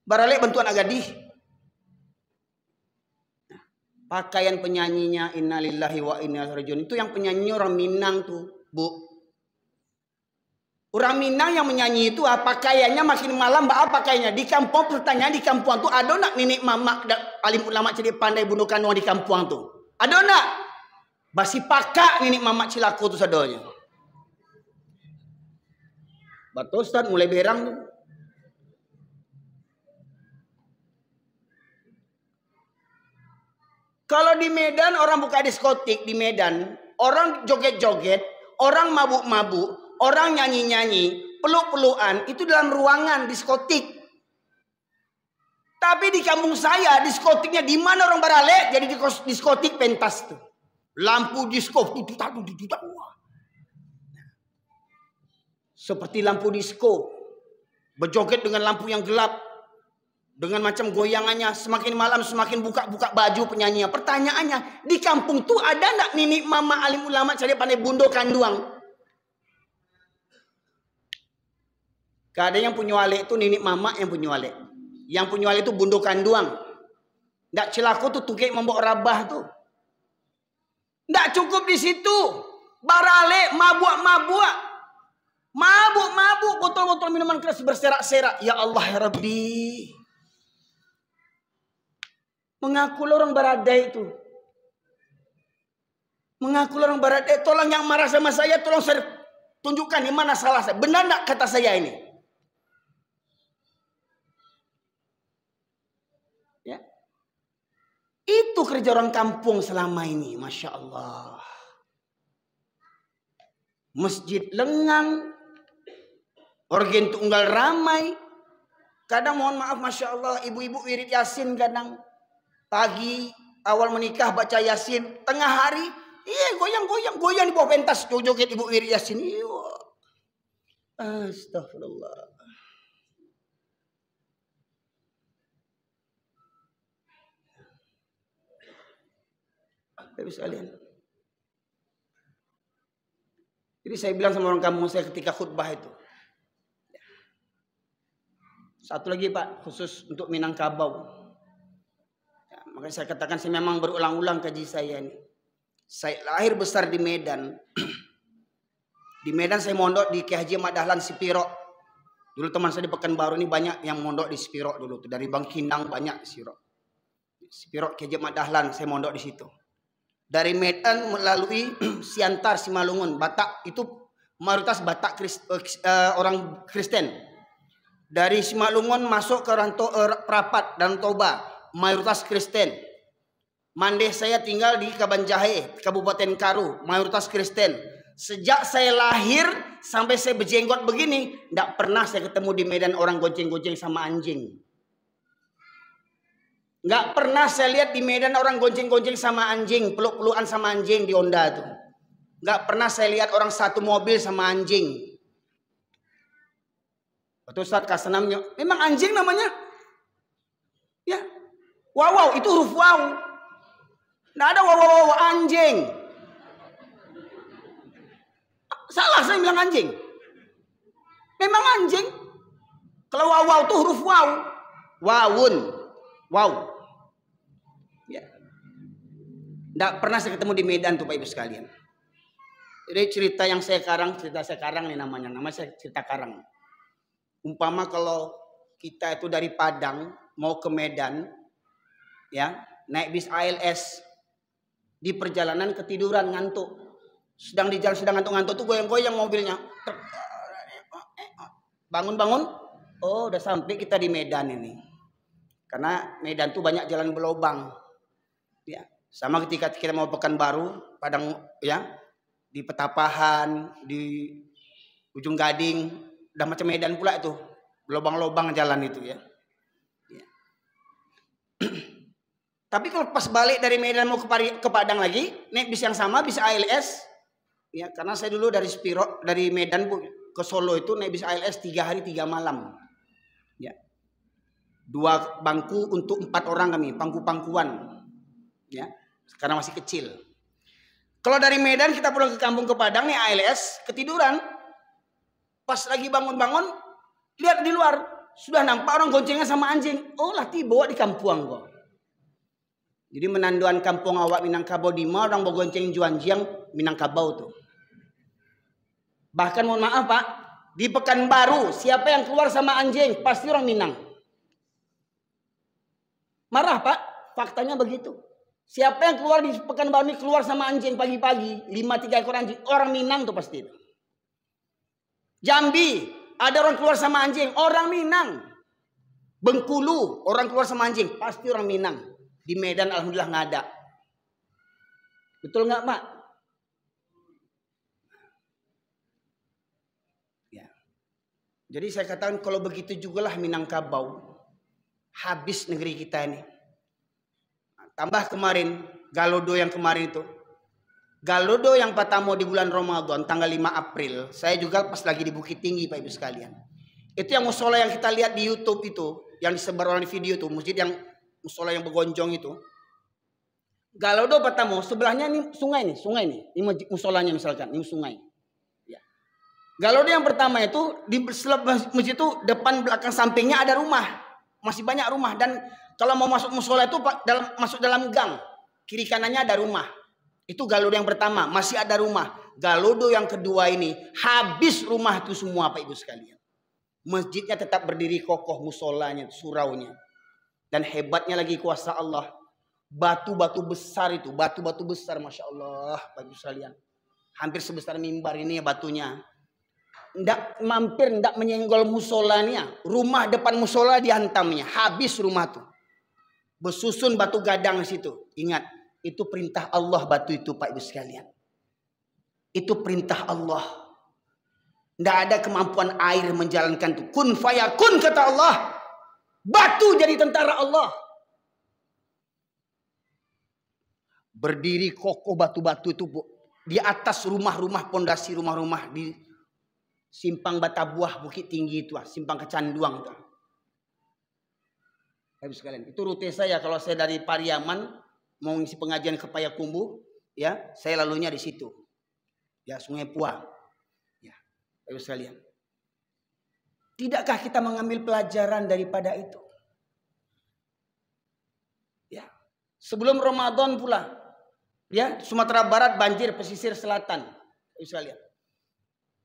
Barale bantuan agadih. Pakaian penyanyinya innalillahi wa inna ilaihi rajiun. Itu yang penyanyi orang Minang tuh, Bu. Orang Minang yang menyanyi itu pakaiannya makin malam pakaiannya. Di kampung pertanyaan di kampung tuh ada nak nenek mama alim ulama jadi pandai bunuh kandungan di kampung tuh. Ada nak? Basi pakak nenek mama cilaku tuh sadonya. Betul Ustaz mulai berang tuh. Kalau di Medan orang buka diskotik di Medan, orang joget-joget, orang mabuk-mabuk, orang nyanyi-nyanyi, peluk-pelukan itu dalam ruangan diskotik. Tapi di kampung saya diskotiknya di mana orang barale jadi diskotik pentas tuh. Lampu disko seperti lampu disko, berjoget dengan lampu yang gelap. Dengan macam goyangannya semakin malam semakin buka baju penyanyinya. Pertanyaannya di kampung tuh ada ndak nenek mama alim ulama cari pandai bundo kanduang? Gak ada yang punya wale itu nenek mama yang punya wale. Yang punya wale itu bundo kanduang. Ndak celaku tuh tukik membok rabah tuh. Ndak cukup di situ. Barale mabuk-mabuk. Mabuk-mabuk botol-botol minuman keras berserak-serak. Ya Allah ya Rabbi. Mengaku orang Baradai itu. Mengaku orang Baradai. Tolong yang marah sama saya. Tolong saya tunjukkan di mana salah saya. Benar tak kata saya ini? Ya. Itu kerja orang kampung selama ini. Masya Allah. Masjid lengang. Organ tunggal ramai. Kadang mohon maaf Masya Allah. Ibu-ibu wirid Yasin kadang. Pagi awal menikah baca Yasin, tengah hari iya goyang di bawah pentas joget ibu wirid Yasin. Iya. Astagfirullah. Bapak sekalian. Jadi saya bilang sama orang kampung saya ketika khutbah itu. Satu lagi Pak, khusus untuk Minangkabau. Makanya saya katakan saya memang berulang-ulang kaji saya ini. Saya lahir besar di Medan. Di Medan saya mondok di Kiai Haji Ahmad Dahlan Sipiro. Dulu teman saya di Pekanbaru ini banyak yang mondok di Sipiro dulu. Dari Bangkinang banyak Sipiro. Sipiro Kiai Haji Ahmad Dahlan saya mondok di situ. Dari Medan melalui Siantar, Simalungun, Batak itu mayoritas Batak orang Kristen. Dari Simalungun masuk ke Prapat dan Toba. Mayoritas Kristen. Mandeh saya tinggal di Kabanjahe, Kabupaten Karu, mayoritas Kristen. Sejak saya lahir sampai saya berjenggot begini, tidak pernah saya ketemu di Medan orang gonceng-gonceng sama anjing. Nggak pernah saya lihat di Medan orang gonceng-gonceng sama anjing, peluk-pelukan sama anjing di Honda tuh. Nggak pernah saya lihat orang satu mobil sama anjing. Betul Ustaz Kasanamnya, memang anjing namanya? Ya. Wow, itu huruf wow. Nggak ada wow anjing. Salah saya bilang anjing. Memang anjing. Kalau wow itu huruf wow. Wawun. Wow. Ya. Nggak pernah saya ketemu di Medan tuh Pak Ibu sekalian. Jadi cerita saya karang nih namanya. Nama saya cerita karang. Umpama kalau kita itu dari Padang mau ke Medan, ya naik bis ALS, di perjalanan ketiduran ngantuk, sedang di jalan sedang ngantuk tuh goyang-goyang mobilnya, bangun oh udah sampai kita di Medan ini, karena Medan tuh banyak jalan berlobang, ya sama ketika kita mau Pekanbaru, Padang ya di Petapahan, di Ujung Gading, udah macam Medan pula itu, lobang-lobang jalan itu ya. Tapi kalau pas balik dari Medan mau ke Padang lagi, naik bis yang sama, bis ALS. Ya, karena saya dulu dari Spiro, dari Medan ke Solo itu naik bis ALS 3 hari 3 malam. Ya. 2 bangku untuk 4 orang kami, pangku-pangkuan. Ya, karena masih kecil. Kalau dari Medan kita pulang ke kampung ke Padang nih ALS, ketiduran. Pas lagi bangun-bangun, lihat di luar, sudah nampak orang goncengan sama anjing. Oh lah tiba di kampung kok. Jadi menanduan kampung awak Minangkabau di mana orang bergonceng juanjiang Minangkabau tuh. Bahkan mohon maaf Pak, di Pekanbaru siapa yang keluar sama anjing pasti orang Minang. Marah Pak, faktanya begitu. Siapa yang keluar di Pekanbaru ini keluar sama anjing pagi-pagi 5-3 ekor anjing, orang Minang tuh pasti. Jambi ada orang keluar sama anjing, orang Minang. Bengkulu orang keluar sama anjing, pasti orang Minang. Di Medan alhamdulillah nggak ada. Betul nggak Pak? Ya. Jadi saya katakan kalau begitu jugalah Minangkabau. Habis negeri kita ini. Tambah kemarin Galodo yang kemarin itu. Galodo yang pertama di bulan Ramadan tanggal 5 April. Saya juga pas lagi di Bukit Tinggi Pak Ibu sekalian. Itu yang musola yang kita lihat di YouTube itu, yang disebar orang di video itu, masjid yang musola yang bergonjong itu. Galodo pertama sebelahnya ini sungai nih, ini musolanya misalkan, ini sungai. Ya. Galodo yang pertama itu di masjid itu depan belakang sampingnya ada rumah, masih banyak rumah dan kalau mau masuk musola itu masuk dalam gang, kiri kanannya ada rumah. Itu Galodo yang pertama, masih ada rumah. Galodo yang kedua ini habis rumah itu semua Pak Ibu sekalian. Masjidnya tetap berdiri kokoh, musolanya, suraunya. Dan hebatnya lagi kuasa Allah. Batu-batu besar itu. Batu-batu besar Masya Allah. Pak Ibu sekalian. Hampir sebesar mimbar ini ya batunya. Nggak menyenggol musolanya. Rumah depan musola dihantamnya. Habis rumah tuh. Bersusun batu gadang di situ. Ingat. Itu perintah Allah batu itu Pak Ibu sekalian. Itu perintah Allah. Nggak ada kemampuan air menjalankan itu. Kun fayakun kata Allah. Batu jadi tentara Allah. Berdiri kokoh batu-batu itu di atas rumah-rumah, pondasi rumah-rumah di Simpang Batabuah Bukit Tinggi itu, Simpang Kecanduang itu. Habis sekalian, itu rute saya kalau saya dari Pariaman mau ngisi pengajian ke Payakumbuh, ya, saya lalunya di situ. Ya, Sungai Puang. Ya, habis sekalian. Tidakkah kita mengambil pelajaran daripada itu? Ya. Sebelum Ramadan pula, ya, Sumatera Barat banjir pesisir selatan. Sekalian.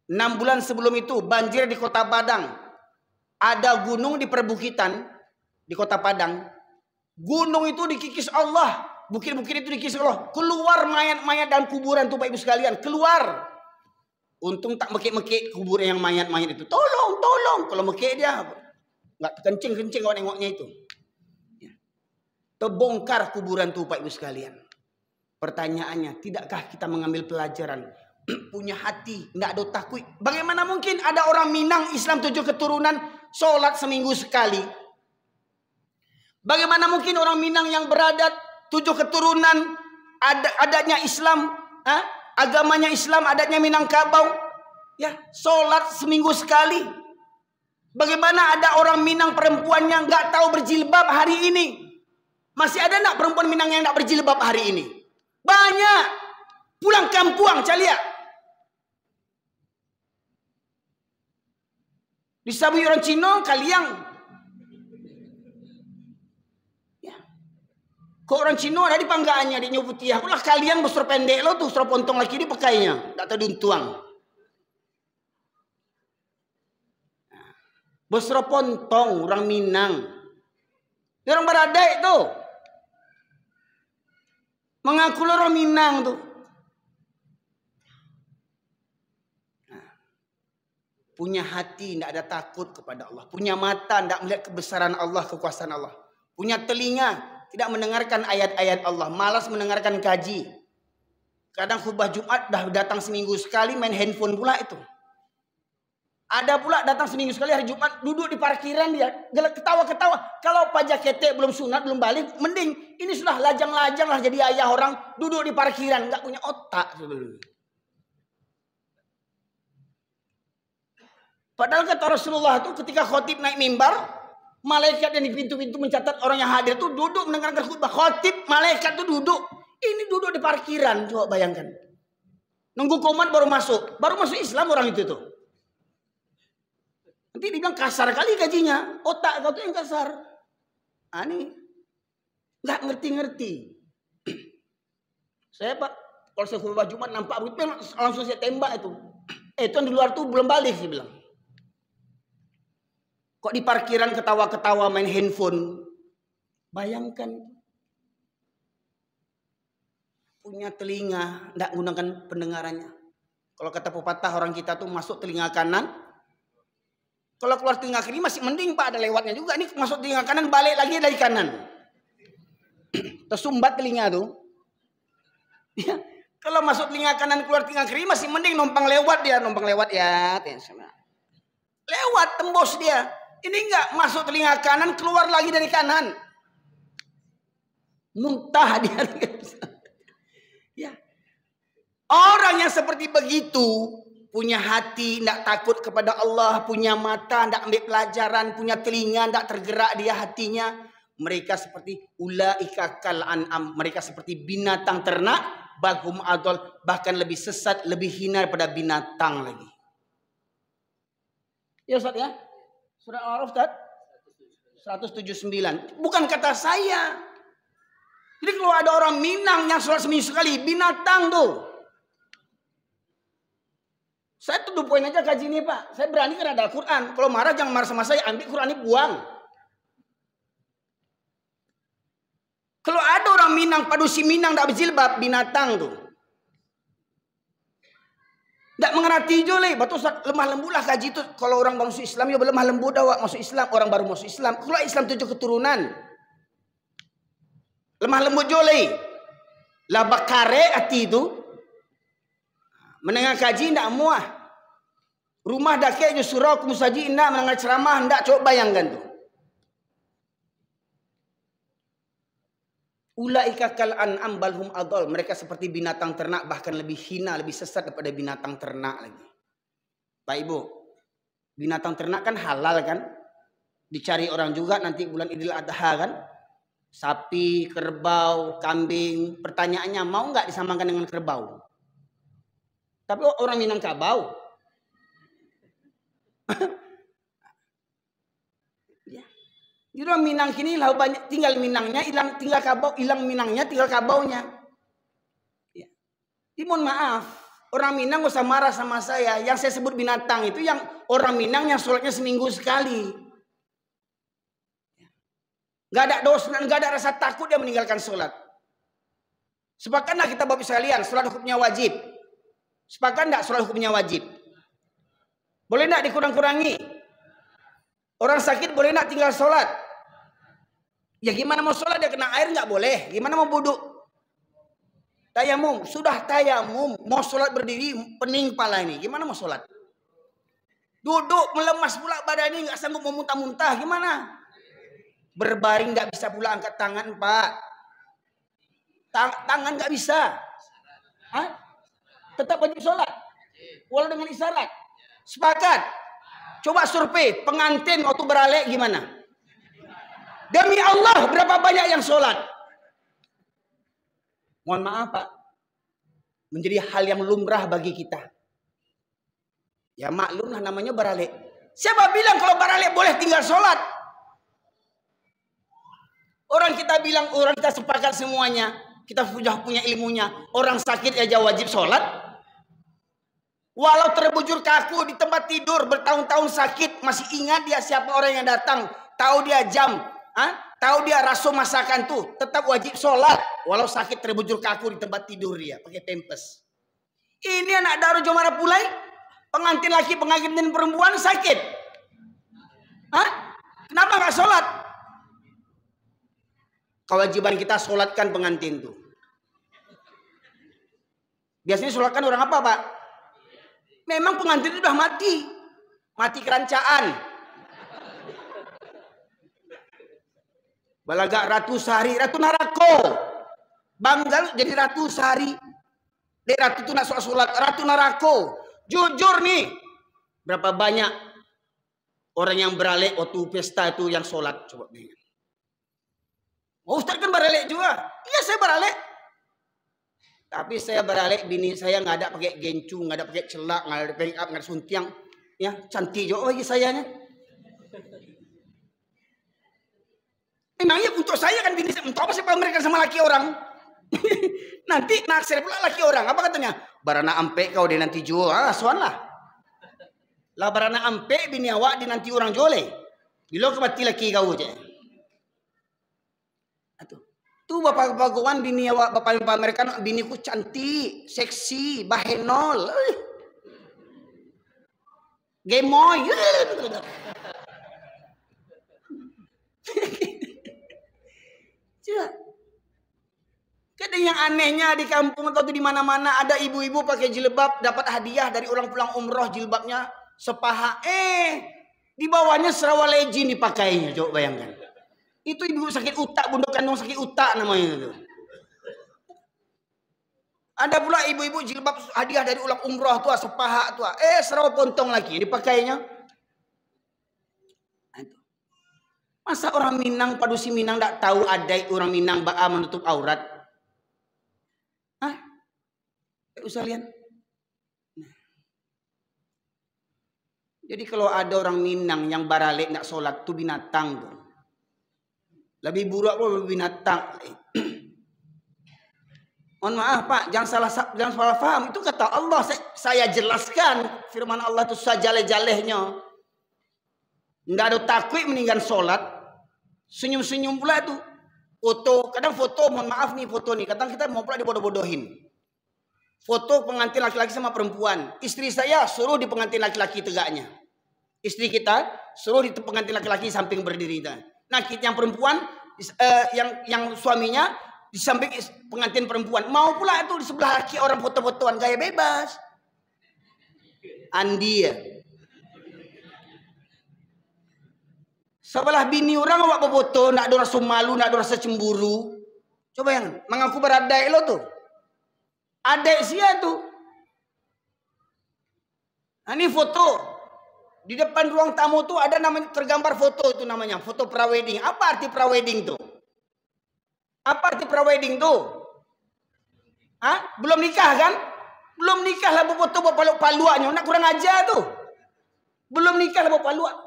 6 bulan sebelum itu banjir di Kota Padang. Ada gunung di perbukitan di Kota Padang. Gunung itu dikikis Allah. Bukit-bukit itu dikikis Allah. Keluar mayat-mayat dan kuburan tuh Pak Ibu sekalian. Keluar. Untung tak mekik-mekik kuburan yang mayat-mayat itu. Tolong, tolong. Kalau mekik dia nggak kencing-kencing kalau nengoknya itu. Ya. Terbongkar kuburan tuh Pak Ibu sekalian. Pertanyaannya, tidakkah kita mengambil pelajaran? Punya hati, nggak ada takut. Bagaimana mungkin ada orang Minang Islam 7 keturunan sholat seminggu sekali? Bagaimana mungkin orang Minang yang beradat 7 keturunan adanya Islam, agamanya Islam, adatnya Minangkabau, ya, sholat seminggu sekali. Bagaimana ada orang Minang perempuan yang nggak tahu berjilbab hari ini? Masih ada nggak perempuan Minang yang nggak berjilbab hari ini? Banyak. Pulang kampung, Calia. Disabui orang Cina, kaliang. Ya. Kok orang Cina ada di panggaannya, di Nyobutiah. Kulah kaliang besar pendek lo tuh, serap pontong lagi di pakainya. Tak tahu duntuang. Besar pontong orang Minang. Dia orang Baradai tuh. Mengaku orang Minang tuh. Nah, punya hati, tidak ada takut kepada Allah. Punya mata, tidak melihat kebesaran Allah, kekuasaan Allah. Punya telinga, tidak mendengarkan ayat-ayat Allah. Malas mendengarkan kaji. Kadang khutbah Jumat dah datang seminggu sekali main handphone pula itu. Ada pula datang seminggu sekali hari Jumat duduk di parkiran dia ketawa-ketawa. Kalau pajak ketek belum sunat belum balik, mending ini sudah lajang-lajang lah jadi ayah orang duduk di parkiran nggak punya otak sebenarnya. Padahal kata Rasulullah itu ketika khotib naik mimbar, malaikat yang di pintu-pintu mencatat orang yang hadir itu duduk mendengarkan khutbah. Khotib malaikat itu duduk, ini duduk di parkiran, coba bayangkan. Nunggu komat baru masuk Islam orang itu tuh. Nanti dibilang kasar kali gajinya. Otak kau tuh yang kasar. Ini nggak ngerti-ngerti. Saya Pak, kalau saya khutbah Jumat nampak begitu langsung saya tembak itu. Itu yang di luar tuh belum balik sih bilang. Kok di parkiran ketawa-ketawa main handphone. Bayangkan. Punya telinga, tidak menggunakan pendengarannya. Kalau kata pepatah orang kita tuh masuk telinga kanan. Kalau keluar telinga kiri masih mending Pak, ada lewatnya juga. Ini masuk telinga kanan, balik lagi dari kanan. Tersumbat telinga tuh. Ya, kalau masuk telinga kanan keluar telinga kiri masih mending numpang lewat dia, ya. Lewat tembus dia. Ini enggak masuk telinga kanan keluar lagi dari kanan. Muntah dia. Ya. Orang yang seperti begitu punya hati, tidak takut kepada Allah, punya mata, tidak ambil pelajaran, punya telinga, tidak tergerak dia hatinya. Mereka seperti ulaika kal an'am, mereka seperti binatang ternak. Bagum adol, bahkan lebih sesat, lebih hina daripada binatang lagi. Ya Ustaz ya. Surah Al-A'raf Ustaz 179. Bukan kata saya. Jadi kalau ada orang Minang yang sholat seminggu sekali, binatang tuh. Saya tuduh poin aja kaji ini Pak. Saya berani karena ada Al-Quran. Kalau marah jangan marah sama saya, ambil Quran ini buang. Kalau ada orang Minang, padusi Minang tidak berjilbab, binatang tuh. Tidak mengerti jole, batu lemah lembut lah kaji itu. Kalau orang masuk Islam ya lemah lembut dah masuk Islam, orang baru masuk Islam. Kalau Islam 7 keturunan, lemah lembut jole. Lah bakare hati itu, mendengar kaji tidak muah. Rumah dakek je surau kumusaji indah mendengar ceramah tidak, coba bayangkan tuh. Ulaika kal an'am balhum adol. Mereka seperti binatang ternak, bahkan lebih hina, lebih sesat daripada binatang ternak lagi. Pak Ibu, binatang ternak kan halal kan? Dicari orang juga nanti bulan Idul Adha kan? Sapi, kerbau, kambing. Pertanyaannya, mau nggak disamakan dengan kerbau? Tapi orang Minangkabau. Di orang Minang kini lah banyak tinggal Minangnya, tinggal kabau, hilang Minangnya, tinggal kabaunya. Ya. Mohon maaf, orang Minang gak usah marah sama saya. Yang saya sebut binatang itu yang orang Minang yang sholatnya seminggu sekali. Gak ada dosa, gak ada rasa takut dia meninggalkan sholat. Sepakatlah kita bapak sekalian, sholat hukumnya wajib. Sepakat enggak sholat hukumnya wajib? Boleh enggak dikurang-kurangi? Orang sakit boleh enggak tinggal sholat? Ya gimana mau sholat dia kena air nggak boleh. Gimana mau wudhu? Tayamum, sudah tayamum. Mau sholat berdiri pening pala ini. Gimana mau sholat? Duduk melemas pula badan ini nggak sanggup mau muntah-muntah. Gimana? Berbaring nggak bisa pula angkat tangan Pak. Tangan nggak bisa. Hah? Tetap wajib sholat. Walau dengan isyarat. Sepakat. Coba survei pengantin waktu beralek gimana? Demi Allah berapa banyak yang sholat? Mohon maaf Pak, menjadi hal yang lumrah bagi kita. Ya maklum lah namanya baralek. Siapa bilang kalau baralek boleh tinggal sholat? Orang kita bilang, orang kita sepakat semuanya. Kita sudah punya ilmunya. Orang sakit aja wajib sholat. Walau terbujur kaku di tempat tidur bertahun-tahun sakit, masih ingat dia siapa orang yang datang, tahu dia jam. Tahu dia raso masakan tuh, tetap wajib sholat walau sakit terbujur kaku di tempat tidur dia pakai pempes. Ini anak Daru Jomara Pulai, pengantin laki pengantin perempuan sakit. Kenapa nggak sholat? Kewajiban kita sholatkan pengantin tuh. Biasanya sholatkan orang apa Pak? Memang pengantin itu sudah mati kerancaan. Balaga Ratu Sari, Ratu Narako. Banggal jadi Ratu Sari. Dek Ratu itu nak sholat, Ratu Narako. Jujur nih, berapa banyak orang yang beralek waktu pesta itu yang sholat? Coba bingung. Oh Ustaz kan beralek juga. Iya saya beralek. Tapi saya beralek bini saya nggak ada pakai gencu, nggak ada pakai celak, nggak ada make up, nggak ada suntiang. Ya cantik juga bagi sayanya. minang ya untuk saya kan bini saya. Entah apa sih pamerkan sama laki orang. Nanti naksir pula laki orang. Apa katanya? Barana ampe kau dia nanti jual. Ah, soan lah. Lah barana ampe bini awak dia nanti orang jole. Bila kebati laki kau je. Atuh. Tu bapak-bapak kawan bini awak bapak pamerkan biniku cantik, seksi, bahenol. Gemoy. Kadang yang anehnya di kampung atau di mana-mana ada ibu-ibu pakai jilbab dapat hadiah dari orang pulang umroh jilbabnya sepaha. Di bawahnya serawal legin dipakainya. Coba bayangkan. Itu ibu sakit utak, bunduk kandung sakit utak namanya itu. Ada pula ibu-ibu jilbab hadiah dari ulang umroh tua sepaha tua. Serawal pontong lagi dipakainya. Masa orang Minang, padusi Minang tak tahu adai orang Minang ba'a menutup aurat? Hah? Usah lihat. Nah. Jadi kalau ada orang Minang yang baralik nak sholat tu binatang tu. Lebih buruk pun binatang. Mohon maaf Pak, jangan salah faham. Itu kata Allah, saya jelaskan firman Allah itu sajaleh-jalehnya. Tidak ada takwik meninggal sholat. Senyum-senyum pula itu. Foto, kadang foto, mohon maaf nih foto nih. Kadang kita mau pula dibodoh-bodohin. Foto pengantin laki-laki sama perempuan. Istri saya suruh di pengantin laki-laki tegaknya. Istri kita suruh di pengantin laki-laki samping berdiri. Nah yang perempuan, yang suaminya di samping pengantin perempuan. Mau pula itu di sebelah laki orang foto-fotoan gaya bebas. Andi ya. Sebelah bini orang awak berfoto, nak ada rasa malu, nak ada rasa cemburu. Coba yang mengaku beradai lo tuh. Adek sia tuh. Nah, ini foto. Di depan ruang tamu tuh ada namanya tergambar foto itu namanya, foto prawedding. Apa arti prawedding tuh? Apa arti prawedding tuh? Hah? Belum nikah kan? Belum nikah lah foto bawa paluannya. Nak kurang ajar tuh. Belum nikah lah bawa paluan.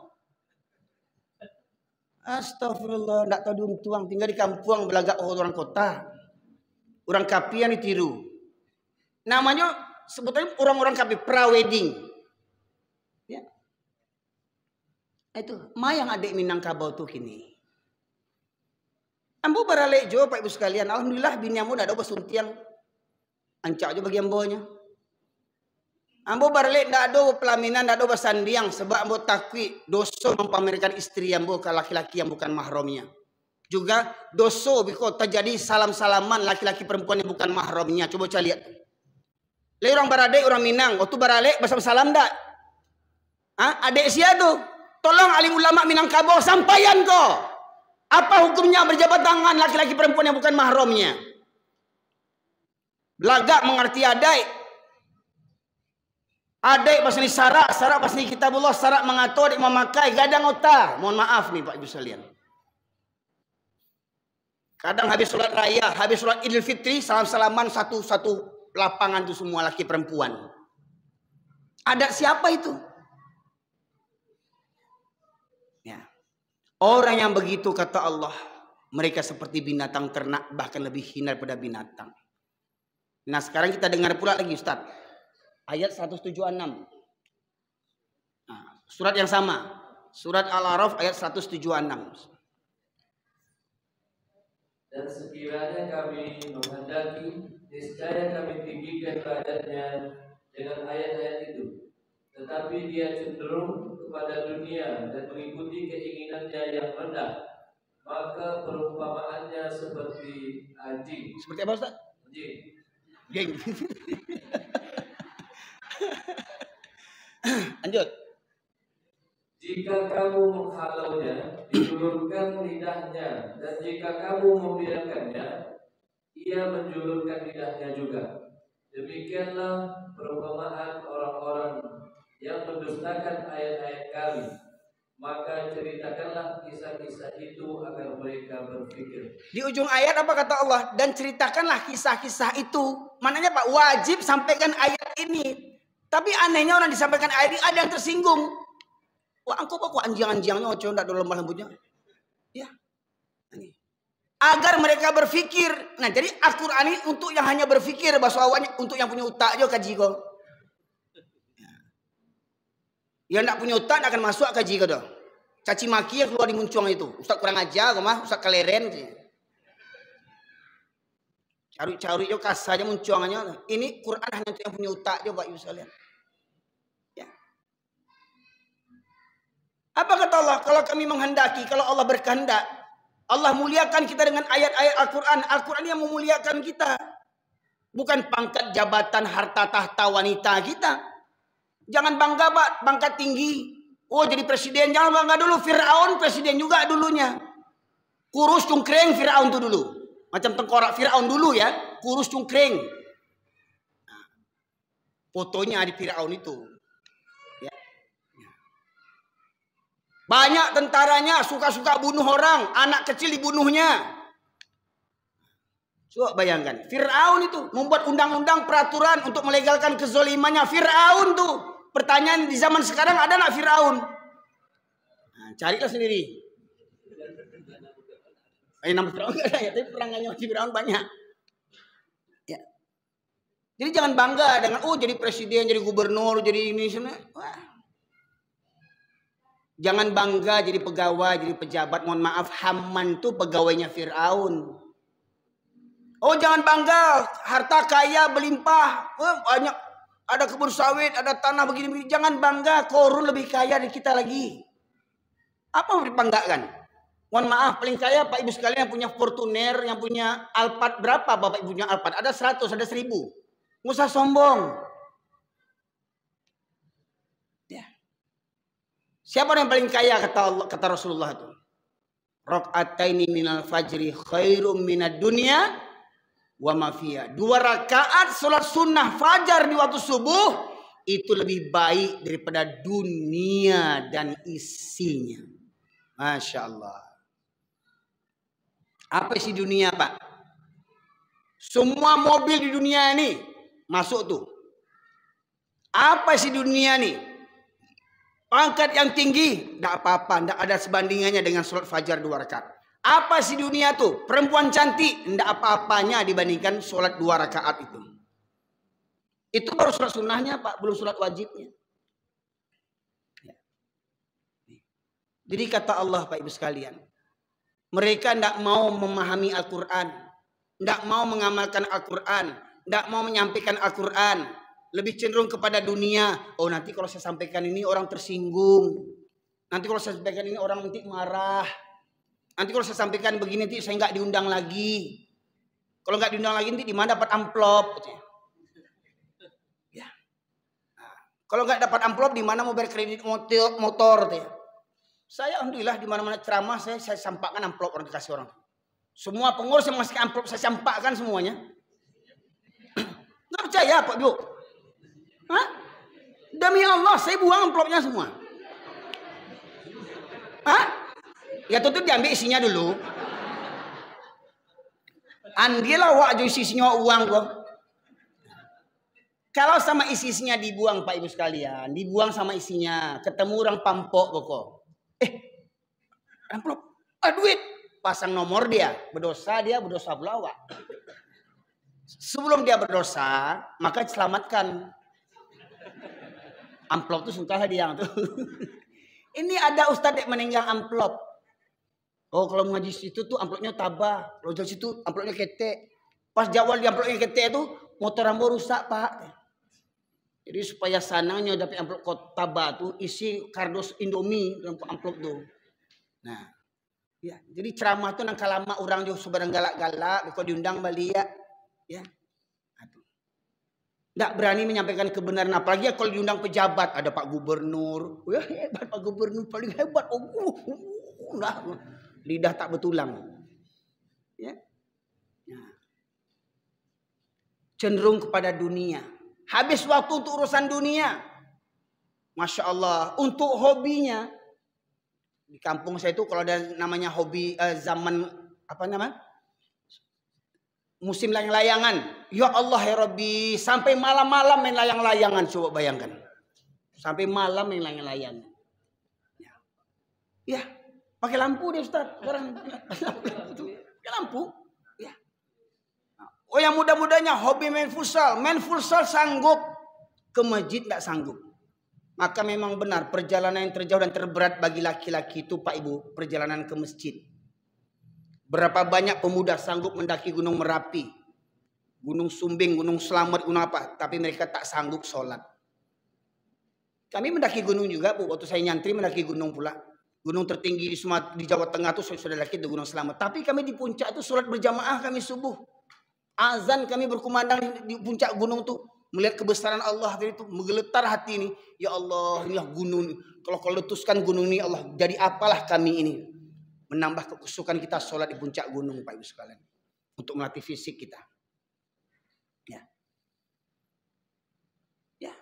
Astagfirullah, tak tahu diuntuang, tinggal di kampung belagak orang kota. Orang kapi yang ditiru. Namanya sebetulnya orang-orang kapi prawedding. Ya. Itu, mayang adik Minangkabau tuh kini. Ambo baralek jo Pak Ibu sekalian, alhamdulillah bini ambo dak ada basuntiang. Ancak jo bagi ambonya. Ambo baralek ndak ada pelaminan, ndak ada basandiang sebab ambo takwi dosa mempamerkan istri ambo ke laki-laki yang bukan mahramnya. Juga dosa biko terjadi salam-salaman laki-laki perempuan yang bukan mahramnya. Coba saya lihat. Le orang baradek orang Minang, waktu baralek salam ndak? Ah, adek sia tuh. Tolong alim ulama Minangkabau sampaian kok. Apa hukumnya berjabat tangan laki-laki perempuan yang bukan mahramnya? Belagak mengerti adek. Adek pas ni sarak pas ni kitabullah, sarak mengatur adik memakai gadang otak. Mohon maaf nih Pak Ibu sekalian. Kadang habis sholat raya, habis sholat Idul Fitri, salam-salaman satu lapangan tuh semua laki perempuan. Ada siapa itu? Ya. Orang yang begitu kata Allah, mereka seperti binatang ternak, bahkan lebih hina daripada binatang. Nah sekarang kita dengar pula lagi Ustaz. Ayat 176. Nah, surat yang sama. Surat Al-A'raf ayat 176. Dan sekiranya kami menghendaki, niscaya kami tinggikan derajatnya dengan ayat-ayat itu. Tetapi dia cenderung kepada dunia dan mengikuti keinginannya yang rendah. Maka perumpamaannya seperti anjing. Seperti apa Ustaz? Anjing. Geng. Lanjut. Jika kamu menghalaunya, dijulurkan lidahnya, dan jika kamu membiarkannya, ia menjulurkan lidahnya juga. Demikianlah perumpamaan orang-orang yang mendustakan ayat-ayat kami. Maka ceritakanlah kisah-kisah itu agar mereka berpikir. Di ujung ayat apa kata Allah? Dan ceritakanlah kisah-kisah itu. Maknanya Pak, wajib sampaikan ayat ini. Tapi anehnya orang disampaikan ayat ini ada yang tersinggung. Wah, engkau kok anjing-anjingnya, coba ndak ada lemah lembutnya. Ya. Ini. Agar mereka berpikir. Nah, jadi Al-Quran ini untuk yang hanya berpikir, bahasa awalnya untuk yang punya otak aja kaji kok. Yang tak punya otak akan masuk kaji kok dah. Caci maki yang keluar di muncuang itu. Ustaz kurang ajar, mah Ustaz keleren. Cari-cari yo kasarnya muncuangannya. Ini Quran hanya untuk yang punya otak aja, Pak Ibu sekalian. Ya. Apa kata Allah? Kalau kami menghendaki, kalau Allah berkehendak, Allah muliakan kita dengan ayat-ayat Al-Quran. Al-Quran yang memuliakan kita. Bukan pangkat, jabatan, harta, tahta, wanita kita. Jangan bangga, Pak, pangkat tinggi. Oh, jadi presiden. Jangan bangga dulu. Fir'aun presiden juga dulunya. Kurus cungkreng Fir'aun itu dulu. Macam tengkorak Fir'aun dulu ya. Kurus cungkreng. Nah, fotonya di Fir'aun itu. Ya. Banyak tentaranya suka-suka bunuh orang. Anak kecil dibunuhnya. Coba bayangkan. Fir'aun itu membuat undang-undang peraturan untuk melegalkan kezolimannya. Fir'aun tuh. Pertanyaan di zaman sekarang ada nggak Fir'aun? Nah, carilah sendiri. Nama Fir'aun nggak ada ya, tapi perangannya Fir'aun banyak. Ya. Jadi jangan bangga dengan jadi presiden, jadi gubernur, jadi ini semua. Wah. Jangan bangga jadi pegawai, jadi pejabat. Mohon maaf, Haman tuh pegawainya Fir'aun. Oh, jangan bangga harta kaya berlimpah, banyak. Ada kebun sawit, ada tanah begini-begini. Jangan bangga, Korun lebih kaya dari kita lagi. Apa yang dibanggakan? Mohon maaf, paling kaya Pak Ibu sekalian yang punya Fortuner, yang punya Alphard. Berapa Bapak Ibu punya Alphard? Ada 100, ada 1000. Nggak usah sombong. Ya. Siapa yang paling kaya kata Rasulullah itu? Rakaataini minal fajri khairum minad dunya wa mafia. 2 rakaat sholat sunnah fajar di waktu subuh itu lebih baik daripada dunia dan isinya. Masya Allah. Apa isi dunia, Pak? Semua mobil di dunia ini masuk tuh. Apa isi dunia nih? Pangkat yang tinggi, tidak apa-apa, tidak ada sebandingannya dengan sholat fajar 2 rakaat. Apa sih dunia tuh? Perempuan cantik, tidak apa-apanya dibandingkan sholat 2 rakaat itu. Itu baru sholat sunnahnya, Pak, belum sholat wajibnya. Ya. Jadi kata Allah, Pak Ibu sekalian, mereka tidak mau memahami Al-Quran, tidak mau mengamalkan Al-Quran, tidak mau menyampaikan Al-Quran, lebih cenderung kepada dunia. Oh, nanti kalau saya sampaikan ini orang tersinggung, nanti kalau saya sampaikan ini orang nanti marah. Nanti kalau saya sampaikan begini, nanti saya nggak diundang lagi. Kalau nggak diundang lagi, nanti di mana dapat amplop? Ya. Nah, kalau nggak dapat amplop, di mana mau bayar kredit motor? Saya alhamdulillah di mana-mana ceramah saya sampaikan amplop orang dikasih orang. Semua pengurus yang masih amplop saya sampaikan semuanya. Nggak percaya Pak Bu? Hah? Demi Allah, saya buang amplopnya semua. Hah? Ya tutup diambil isinya dulu. Andilah wajah isinya uang kok. Kalau sama isinya dibuang Pak Ibu sekalian, dibuang sama isinya, ketemu orang pampok pokok. Amplop, duit, pasang nomor dia, berdosa pula awak. Sebelum dia berdosa, maka selamatkan. Amplop itu sungkah dia tuh. Ini ada ustadz yang meninggal amplop. Oh, kalau mengaji situ tuh amplopnya tabah, kalau jual situ amplopnya ketek. Pas jawab di amplopnya ketek itu motor ambo rusak, Pak. Jadi supaya sanangnya dapat amplop tabah tuh isi kardus Indomie dalam amplop tuh. Nah, ya, jadi ceramah tuh nang kalama orang jo sebarang galak-galak, kok diundang balik ya. Aduh. Nggak berani menyampaikan kebenaran, apalagi ya kalau diundang pejabat, ada Pak Gubernur. Wah, hebat Pak Gubernur, paling hebat. Nah, lidah tak betulang. Ya. Nah. Cenderung kepada dunia. Habis waktu untuk urusan dunia. Masya Allah. Untuk hobinya. Di kampung saya itu kalau ada namanya hobi zaman apa namanya? Musim layang-layangan. Ya Allah ya Rabbi. Sampai malam-malam main layang-layangan. Coba bayangkan. Sampai malam main layang-layangan. Ya. Pakai lampu deh Ustaz. Sekarang pakai lampu. Oh yang muda-mudanya hobi main futsal. Main futsal sanggup. Ke masjid tidak sanggup. Maka memang benar perjalanan yang terjauh dan terberat bagi laki-laki itu Pak Ibu. Perjalanan ke masjid. Berapa banyak pemuda sanggup mendaki Gunung Merapi. Gunung Sumbing, Gunung Selamet, Gunung apa. Tapi mereka tak sanggup sholat. Kami mendaki gunung juga Bu. Waktu saya nyantri mendaki gunung pula. Gunung tertinggi di Jawa Tengah itu sudah laki di Gunung Selamet. Tapi kami di puncak itu sholat berjamaah kami subuh. Azan kami berkumandang di puncak gunung tuh. Melihat kebesaran Allah tadi itu. Menggeletar hati ini. Ya Allah inilah gunung. Kalau kau letuskan gunung ini Allah. Jadi apalah kami ini. Menambah kekusukan kita sholat di puncak gunung Pak Ibu sekalian. Untuk melatih fisik kita. Ya. Ya.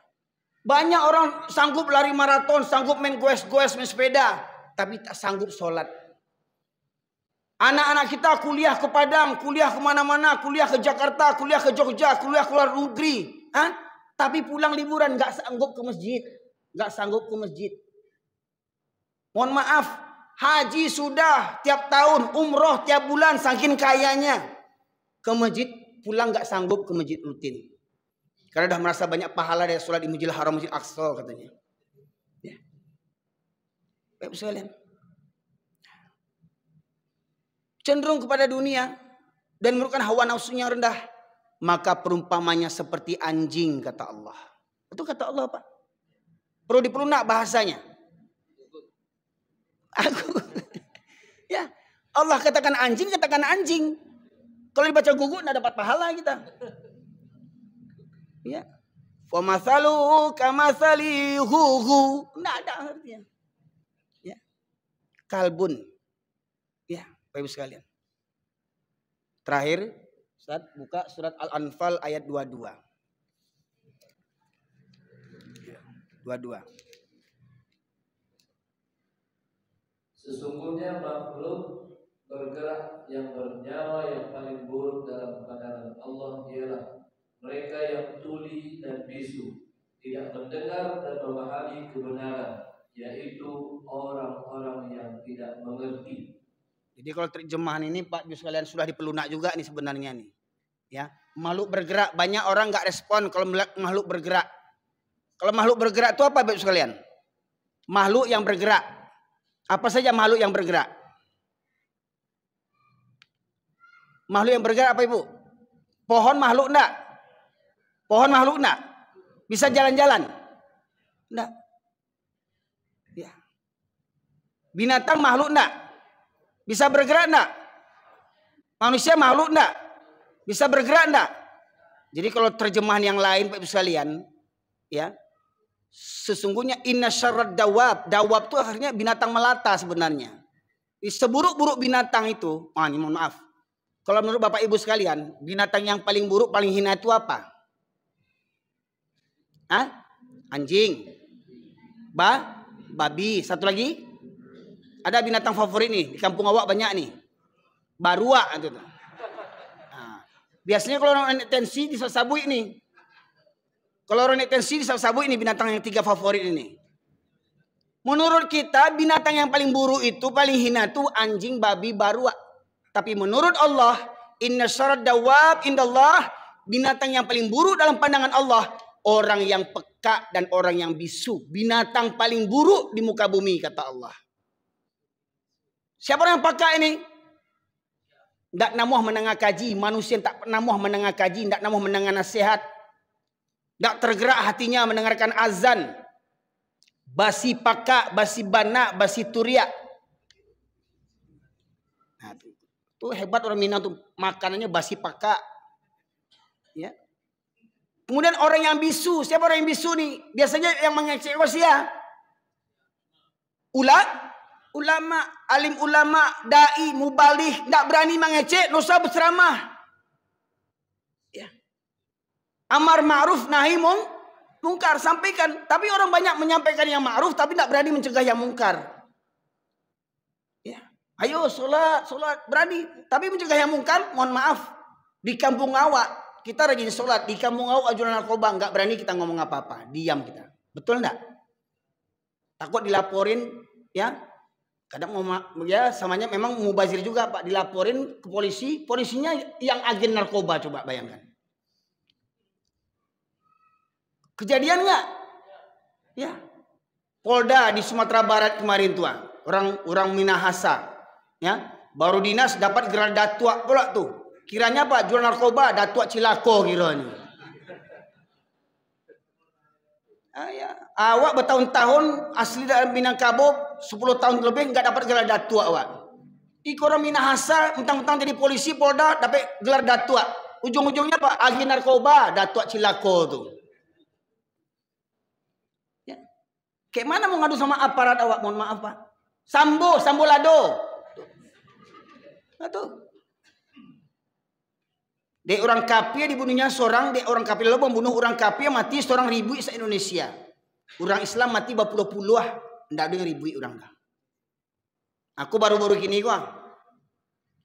Banyak orang sanggup lari maraton. Sanggup main goes-goes, main sepeda. Tapi tak sanggup sholat. Anak-anak kita kuliah ke Padang, kuliah kemana-mana, kuliah ke Jakarta, kuliah ke Jogja, kuliah ke luar negeri. Tapi pulang liburan gak sanggup ke masjid. Gak sanggup ke masjid. Mohon maaf, haji sudah tiap tahun, umroh tiap bulan, saking kayanya. Ke masjid, pulang gak sanggup ke masjid rutin. Karena dah merasa banyak pahala dari sholat di Masjidil Haram, Masjid Aqsa katanya. Ya. Baik sekalian. Cenderung kepada dunia dan merupakan hawa nafsunya rendah, maka perumpamannya seperti anjing kata Allah. Itu kata Allah Pak. Perlu dipelunak bahasanya. Aku. Ya, Allah katakan anjing, katakan anjing. Kalau dibaca guguk tidak dapat pahala kita. Ya. Fa masalu kamatsali huhu. Tidak ada artinya. Ya. Kalbun. Ya. Bapak Ibu sekalian. Terakhir, Ustaz buka surat Al-Anfal ayat 22. 22. Sesungguhnya makhluk bergerak yang bernyawa yang paling buruk dalam pandangan Allah ialah mereka yang tuli dan bisu, tidak mendengar dan memahami kebenaran, yaitu orang-orang yang tidak mengerti. Jadi kalau terjemahan ini Pak Ibu sekalian sudah dipelunak juga nih sebenarnya nih. Ya, makhluk bergerak, banyak orang nggak respon kalau makhluk bergerak. Kalau makhluk bergerak itu apa Bapak Ibu sekalian? Makhluk yang bergerak. Apa saja makhluk yang bergerak? Makhluk yang bergerak apa Ibu? Pohon makhluk enggak? Pohon makhluk enggak? Bisa jalan-jalan? Enggak. Ya. Binatang makhluk enggak? Bisa bergerak enggak? Manusia makhluk enggak? Bisa bergerak enggak? Jadi kalau terjemahan yang lain Bapak Ibu sekalian, ya. Sesungguhnya inna syarrad dawab. Dawab itu akhirnya binatang melata sebenarnya. Seburuk-buruk binatang itu, ini mohon maaf. Kalau menurut Bapak Ibu sekalian, binatang yang paling buruk, paling hina itu apa? Anjing. Babi. Satu lagi? Ada binatang favorit nih, di kampung awak banyak nih. Barua itu. Nah, biasanya kalau orang naik tensi di Sabui ini. Kalau orang naik tensi di Sabui ini binatang yang 3 favorit ini. Menurut kita binatang yang paling buruk itu, paling hina itu anjing, babi, barua. Tapi menurut Allah, inna syarrad dawab indallah, binatang yang paling buruk dalam pandangan Allah, orang yang peka dan orang yang bisu. Binatang paling buruk di muka bumi kata Allah. Siapa orang yang peka ini? Tak namuh mendengar kaji. Manusia tak namuh mendengar kaji. Tak namuh mendengar nasihat. Tak tergerak hatinya mendengarkan azan. Basi paka, basi bana, basi turia. Nah, itu hebat orang Minang tuh. Makanannya basi paka. Ya. Kemudian orang yang bisu. Siapa orang yang bisu nih? Biasanya yang mengecewakan ya. Ulama, alim ulama, dai, mubalih, tidak berani mengecek, dosa berceramah. Ya. Amar ma'ruf nahi mungkar, sampaikan. Tapi orang banyak menyampaikan yang ma'ruf, tapi tidak berani mencegah yang mungkar. Ya. Ayo sholat, berani. Tapi mencegah yang mungkar, mohon maaf. Di kampung awak, kita rajin sholat. Di kampung awak ajuran narkoba, nggak berani kita ngomong apa-apa. Diam kita. Betul enggak? Takut dilaporin, ya. Kadang ya samanya memang mubazir juga Pak, dilaporin ke polisi, polisinya yang agen narkoba, coba bayangkan. Kejadian nggak? Ya. Polda di Sumatera Barat kemarin tuh, orang Minahasa, ya, baru dinas dapat gelar datua pula tuh. Kiranya apa? Jual narkoba, datua cilako kiranya. Ya. Awak bertahun-tahun asli dari Minangkabau, 10 tahun lebih nggak dapat gelar datua awak. Iko orang Minahasa mentang-mentang jadi polisi Polda dapat gelar datua. Ujung-ujungnya apa? Agen narkoba, datua cilako tuh. Ya. Kayak mana mau ngadu sama aparat awak? Mohon maaf Pak. Sambo lado. Nah, tuh. Dek orang kafir dibunuhnya seorang, dek orang kafir lalu membunuh orang kafir mati seorang ribu se Indonesia. Orang Islam mati berpuluh-puluh, ndak ada ribu orang dah. Aku baru-baru gini gua.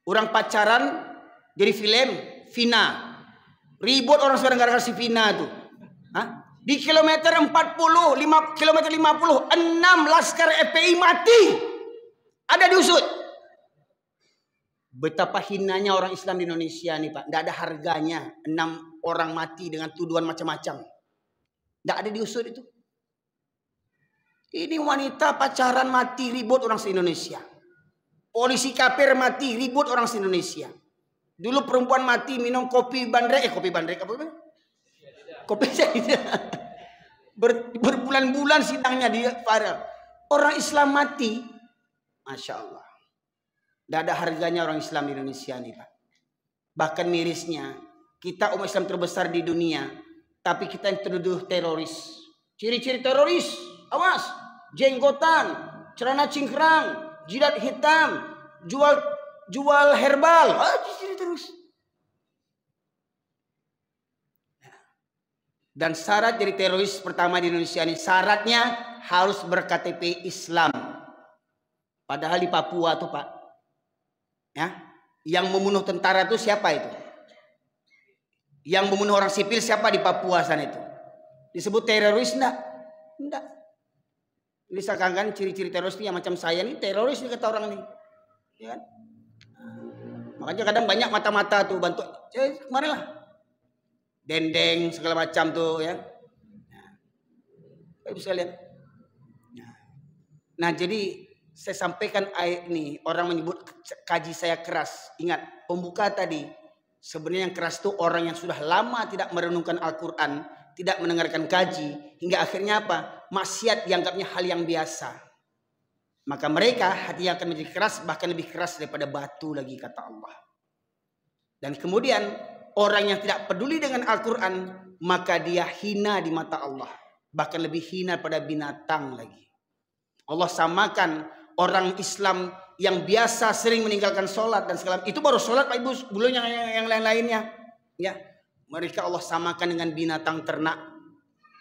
Orang pacaran jadi film Vina. Ribut orang sudah gara-gara si Vina tuh. Hah? Di kilometer 40, kilometer 50, 6 laskar FPI mati. Ada diusut. Betapa hinanya orang Islam di Indonesia nih Pak. Tidak ada harganya 6 orang mati dengan tuduhan macam-macam. Tidak ada diusut itu. Ini wanita pacaran mati ribut orang se-Indonesia. Polisi kafir mati ribut orang se-Indonesia. Dulu perempuan mati minum kopi bandrek. Kopi bandrek apa? Kopi saya. Berbulan-bulan sidangnya dia viral. Orang Islam mati. Masya Allah. Tidak ada harganya orang Islam di Indonesia nih Pak. Bahkan mirisnya, kita umat Islam terbesar di dunia, tapi kita yang tertuduh teroris. Ciri-ciri teroris, awas, jenggotan, celana cingkrang, jidat hitam, jual herbal. Ciri terus. Dan syarat jadi teroris pertama di Indonesia ini, syaratnya harus berKTP Islam. Padahal di Papua tuh Pak, ya, yang membunuh tentara itu siapa itu? Yang membunuh orang sipil siapa di Papua sana itu? Disebut teroris enggak? Enggak. Misalkan kan ciri-ciri teroris itu yang macam saya nih teroris nih kata orang nih. Ya kan? Makanya kadang banyak mata-mata tuh bantu. Kemarin lah. Dendeng segala macam tuh ya. Nah, bisa lihat. Nah, jadi saya sampaikan ayat ini, orang menyebut kaji saya keras. Ingat, pembuka tadi, sebenarnya yang keras itu orang yang sudah lama tidak merenungkan Al-Quran, tidak mendengarkan kaji, hingga akhirnya apa? Maksiat dianggapnya hal yang biasa. Maka mereka hatinya akan menjadi keras, bahkan lebih keras daripada batu lagi kata Allah. Dan kemudian orang yang tidak peduli dengan Al-Quran, maka dia hina di mata Allah. Bahkan lebih hina pada binatang lagi. Allah samakan orang Islam yang biasa sering meninggalkan sholat dan segala itu baru sholat Pak Ibu, belum yang lain-lainnya. Ya, mereka Allah samakan dengan binatang ternak,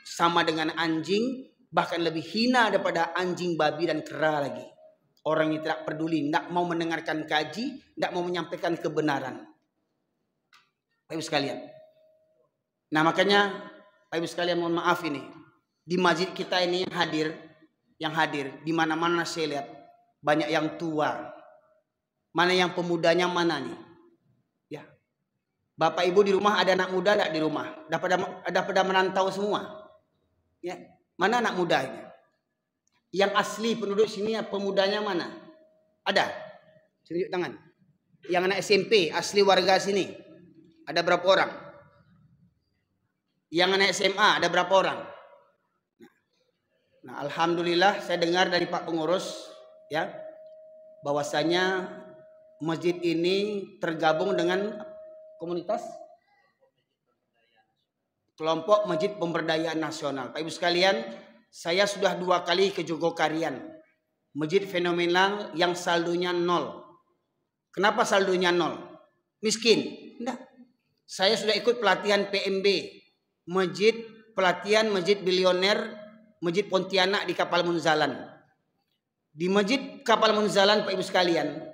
sama dengan anjing, bahkan lebih hina daripada anjing, babi dan kera lagi. Orang yang tidak peduli, tidak mau mendengarkan kaji, tidak mau menyampaikan kebenaran. Pak Ibu sekalian. Nah makanya Pak Ibu sekalian mohon maaf ini di masjid kita ini yang hadir di mana-mana saya lihat banyak yang tua. Mana yang pemudanya mana nih? Ya. Bapak Ibu di rumah ada anak muda enggak di rumah? Ada pada merantau semua. Ya. Mana anak mudanya? Yang asli penduduk sini pemudanya mana? Ada? Tunjuk tangan. Yang anak SMP asli warga sini. Ada berapa orang? Yang anak SMA ada berapa orang? Nah, alhamdulillah saya dengar dari Pak Pengurus ya bahwasanya masjid ini tergabung dengan komunitas kelompok Masjid Pemberdayaan Nasional. Pak Ibu sekalian, saya sudah 2 kali ke Jogokarian. Masjid fenomenal yang saldonya 0. Kenapa saldonya 0? Miskin? Enggak. Saya sudah ikut pelatihan PMB, pelatihan masjid bilioner, Masjid Pontianak di Kapal Munzalan. Di Masjid Kapal Munzalan Pak Ibu sekalian,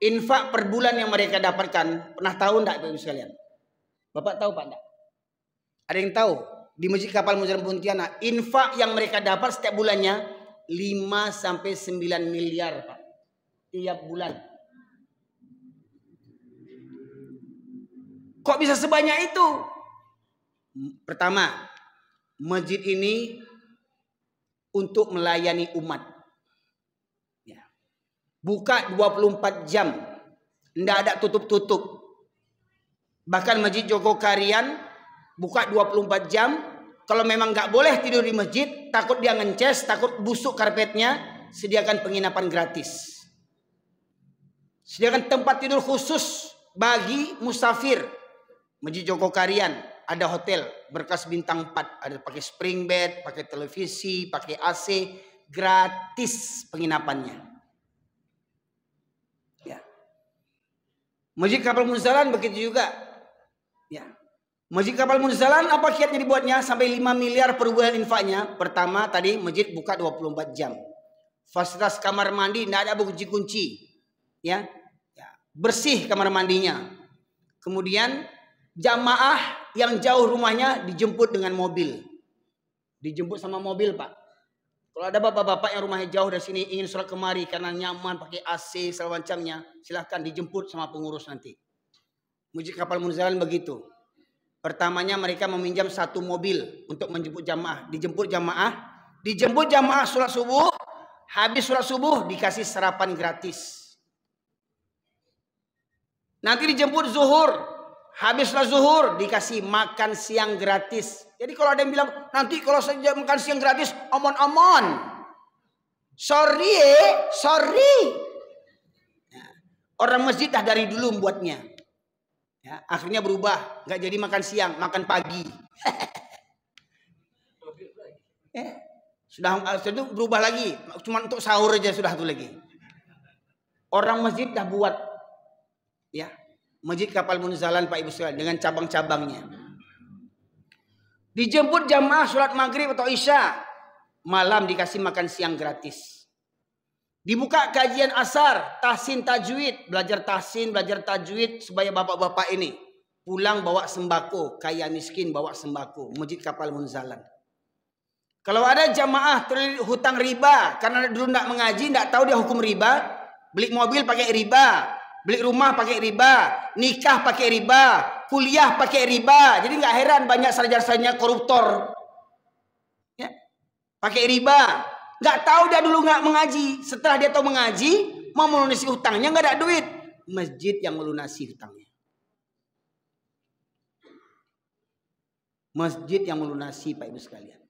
infak per bulan yang mereka dapatkan, pernah tahu enggak Pak Ibu sekalian? Bapak tahu Pak enggak? Ada yang tahu? Di Masjid Kapal Munzalan Pontianak, infak yang mereka dapat setiap bulannya 5 sampai 9 miliar Pak. tiap bulan. Kok bisa sebanyak itu? Pertama, masjid ini untuk melayani umat. Ya. Buka 24 jam. Tidak ada tutup-tutup. Bahkan Masjid Jogokarian buka 24 jam. Kalau memang nggak boleh tidur di masjid, takut dia ngences, takut busuk karpetnya, sediakan penginapan gratis. Sediakan tempat tidur khusus bagi musafir. Masjid Jogokarian ada hotel berkelas bintang 4, ada pakai spring bed, pakai televisi, pakai AC, gratis penginapannya. Ya. Masjid Kapal Munzalan begitu juga. Ya. Masjid Kapal Munzalan apa kiatnya dibuatnya? Sampai 5 miliar per bulan infaknya. Pertama tadi masjid buka 24 jam. Fasilitas kamar mandi tidak ada kunci-kunci. Ya. Ya. Bersih kamar mandinya. Kemudian jamaah yang jauh rumahnya dijemput dengan mobil. Dijemput sama mobil, Pak. Kalau ada bapak-bapak yang rumahnya jauh dari sini ingin sholat kemari karena nyaman pakai AC segala macamnya, silahkan dijemput sama pengurus nanti. Masjid Kapal Munzalan begitu. Pertamanya mereka meminjam 1 mobil untuk menjemput jamaah. Dijemput jamaah sholat subuh. Habis sholat subuh dikasih sarapan gratis. Nanti dijemput zuhur. Habis sholat zuhur dikasih makan siang gratis. Jadi kalau ada yang bilang nanti kalau saya makan siang gratis, omon-omon. Sorry. Ya. Orang masjid dah dari dulu membuatnya. Ya, akhirnya berubah, nggak jadi makan siang, makan pagi. Sudah itu berubah lagi, cuma untuk sahur aja sudah tuh lagi. Orang masjid dah buat, ya, Masjid Kapal Munzalan Pak Ibu sekalian dengan cabang-cabangnya. Dijemput jamaah sholat maghrib atau isya, malam dikasih makan siang gratis. Dibuka kajian asar, tahsin tajwid, belajar tahsin, belajar tajwid supaya bapak-bapak ini pulang bawa sembako, kaya miskin bawa sembako, Masjid Kapal Munzalan. Kalau ada jamaah terlilit hutang riba karena dulu tidak mengaji, tidak tahu dia hukum riba, beli mobil pakai riba, beli rumah pakai riba, nikah pakai riba, kuliah pakai riba. Jadi nggak heran banyak sarjana-sarjana koruptor, ya, pakai riba. Nggak tahu dia dulu nggak mengaji. Setelah dia tahu mengaji, mau melunasi hutangnya nggak ada duit. Masjid yang melunasi hutangnya. Masjid yang melunasi Pak Ibu sekalian.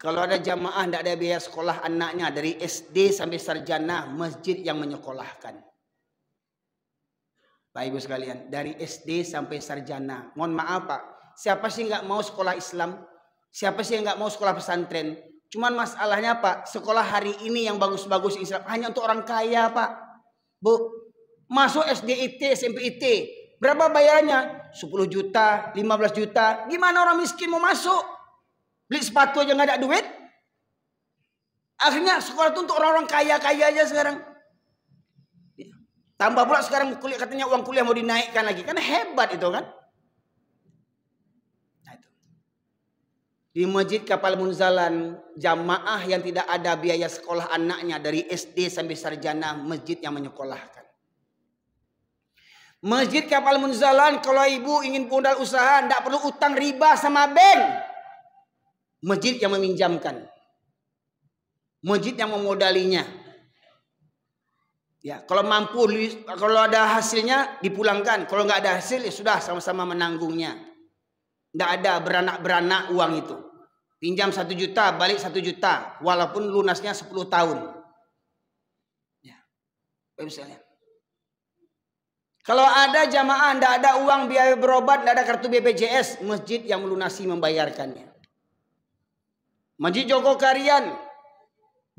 Kalau ada jamaah tidak ada biaya sekolah anaknya dari SD sampai sarjana, masjid yang menyekolahkan. Pak Ibu sekalian, dari SD sampai sarjana. Mohon maaf Pak, siapa sih nggak mau sekolah Islam? Siapa sih yang nggak mau sekolah pesantren? Cuman masalahnya Pak, sekolah hari ini yang bagus-bagus Islam hanya untuk orang kaya Pak. Bu, masuk SD IT, SMP IT, berapa bayarannya? 10 juta, 15 juta. Gimana orang miskin mau masuk? Beli sepatu aja nggak ada duit. Akhirnya sekolah itu untuk orang-orang kaya-kaya aja sekarang. Tambah pula sekarang kuliah, katanya uang kuliah mau dinaikkan lagi. Kan hebat itu kan. Di Masjid Kapal Munzalan, jamaah yang tidak ada biaya sekolah anaknya dari SD sampai sarjana, masjid yang menyekolahkan. Masjid Kapal Munzalan, kalau ibu ingin modal usaha, tidak perlu utang riba sama bank. Masjid yang meminjamkan. Masjid yang memodalinya. Ya, kalau mampu, kalau ada hasilnya dipulangkan. Kalau nggak ada hasil, ya sudah sama-sama menanggungnya. Tidak ada beranak-beranak uang itu. Pinjam 1 juta, balik 1 juta. Walaupun lunasnya 10 tahun. Ya. Misalnya. Kalau ada jamaah, tidak ada uang biaya berobat, tidak ada kartu BPJS, masjid yang melunasi membayarkannya. Masjid Jogokarian.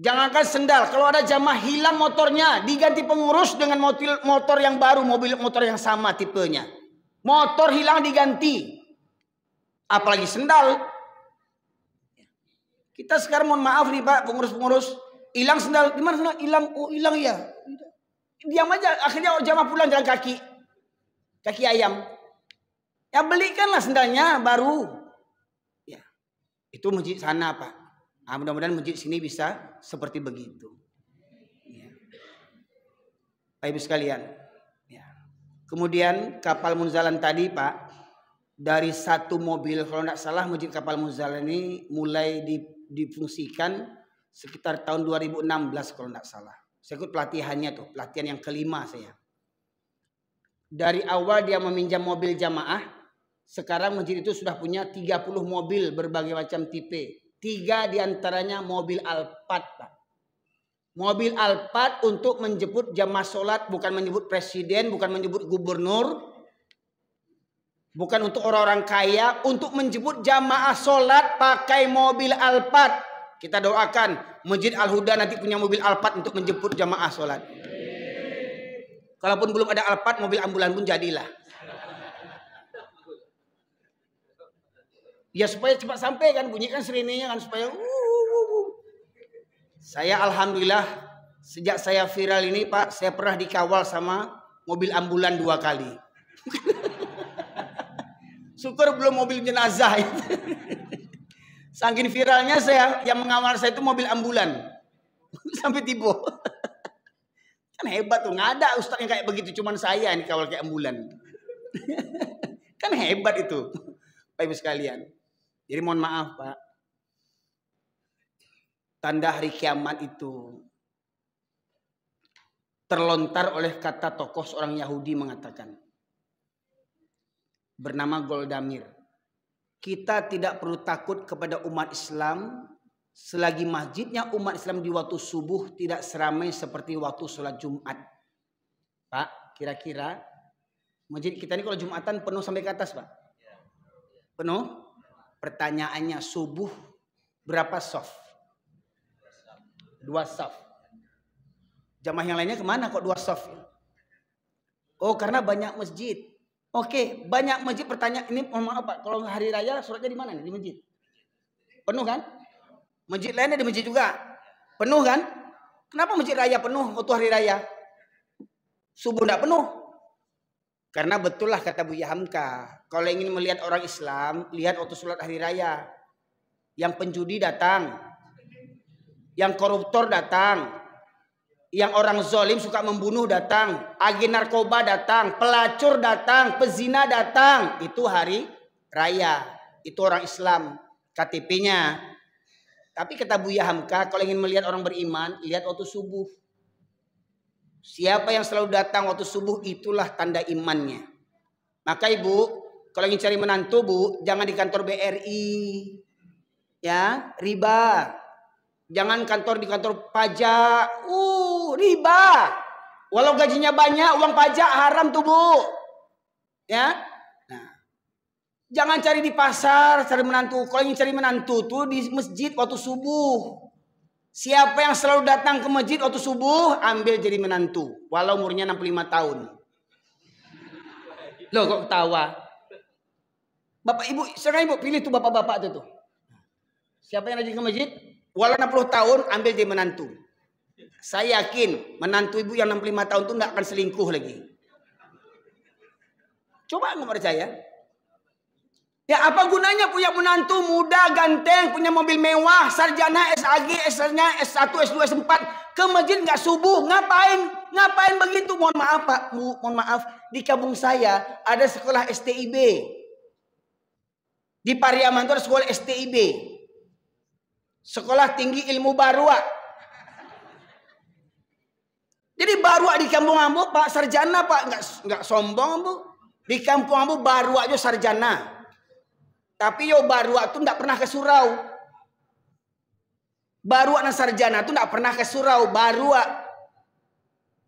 Jangankan sendal. Kalau ada jamaah hilang motornya, diganti pengurus dengan motor yang baru, mobil motor yang sama tipenya. Motor hilang diganti. Apalagi sendal. Kita sekarang mohon maaf nih Pak, pengurus-pengurus, hilang sendal. Di mana sendal? Hilang. Oh, hilang ya. Diam aja. Akhirnya jamaah pulang jalan kaki. Kaki ayam. Ya belikanlah sendalnya baru. Ya. Itu masjid sana Pak. Nah, mudah-mudahan masjid sini bisa seperti begitu. Ya. Bapak Ibu sekalian. Ya. Kemudian kapal Munzalan tadi Pak, dari satu mobil, kalau tidak salah masjid kapal Munzalan ini mulai difungsikan sekitar tahun 2016 kalau tidak salah. Saya ikut pelatihannya tuh, pelatihan yang kelima saya. Dari awal dia meminjam mobil jamaah, sekarang masjid itu sudah punya 30 mobil berbagai macam tipe. 3 diantaranya mobil Alphard Pak. Mobil Alphard untuk menjemput jamaah sholat, bukan menyebut presiden, bukan menyebut gubernur, bukan untuk orang-orang kaya, untuk menjemput jamaah sholat pakai mobil Alphard. Kita doakan Masjid Al-Huda nanti punya mobil Alphard untuk menjemput jamaah sholat. Kalaupun belum ada Alphard, mobil ambulan pun jadilah. Ya supaya cepat sampai kan, bunyikan sirenenya kan supaya. Saya alhamdulillah sejak saya viral ini Pak, saya pernah dikawal sama mobil ambulan 2 kali. Syukur belum mobil jenazah. Saking viralnya saya, yang mengawal saya itu mobil ambulan. Sampai tiba. Kan hebat tuh, nggak ada ustaz yang kayak begitu, cuman saya yang dikawal kayak ambulan. Kan hebat itu, Bapak Ibu sekalian. Jadi mohon maaf Pak, tanda hari kiamat itu terlontar oleh kata tokoh seorang Yahudi mengatakan, bernama Goldamir, kita tidak perlu takut kepada umat Islam selagi masjidnya umat Islam di waktu subuh tidak seramai seperti waktu sholat Jumat. Pak, kira-kira masjid kita ini kalau Jumatan penuh sampai ke atas Pak? Penuh? Pertanyaannya, subuh berapa shaf? 2 shaf. Jamaah yang lainnya kemana kok 2 shaf? Oh karena banyak masjid. Oke, banyak masjid. Pertanyaan ini mohon maaf Pak, kalau hari raya sholatnya di mana nih? Di masjid. Penuh kan? Masjid lainnya di masjid juga. Penuh kan? Kenapa masjid raya penuh waktu hari raya? Subuh tidak penuh. Karena betul lah kata Buya Hamka, kalau ingin melihat orang Islam, lihat waktu sholat hari raya. Yang penjudi datang, yang koruptor datang, yang orang zalim suka membunuh datang, agen narkoba datang, pelacur datang, pezina datang. Itu hari raya. Itu orang Islam, KTP-nya. Tapi kata Buya Hamka, kalau ingin melihat orang beriman, lihat waktu subuh. Siapa yang selalu datang waktu subuh, itulah tanda imannya. Maka Ibu, kalau ingin cari menantu Bu, jangan di kantor BRI. Ya, riba. Jangan di kantor pajak. Riba. Walau gajinya banyak, uang pajak haram tuh Bu. Ya. Nah, jangan cari di pasar, cari menantu. Kalau ingin cari menantu tuh di masjid waktu subuh. Siapa yang selalu datang ke masjid waktu subuh, ambil jadi menantu. Walau umurnya 65 tahun. Loh kok ketawa? Bapak Ibu, sekarang Ibu pilih tuh bapak-bapak itu tuh. Siapa yang rajin ke masjid? Walau 60 tahun, ambil jadi menantu. Saya yakin menantu Ibu yang 65 tahun itu tidak akan selingkuh lagi. Coba nggak percaya? Ya apa gunanya punya menantu muda, ganteng, punya mobil mewah, sarjana, SAG, S-nya, S1, S2, S4, ke masjid nggak subuh, ngapain begitu? Mohon maaf Pak, mohon maaf, di kampung saya ada sekolah STIB. Di Pariaman itu ada sekolah STIB. Sekolah Tinggi Ilmu Barua. Jadi Barua di kampung Ambo Pak, sarjana Pak, nggak sombong Bu. Di kampung Ambo Barua aja sarjana. Tapi yo Barua itu tidak pernah ke surau. Barua dan sarjana itu tidak pernah ke surau. Barua.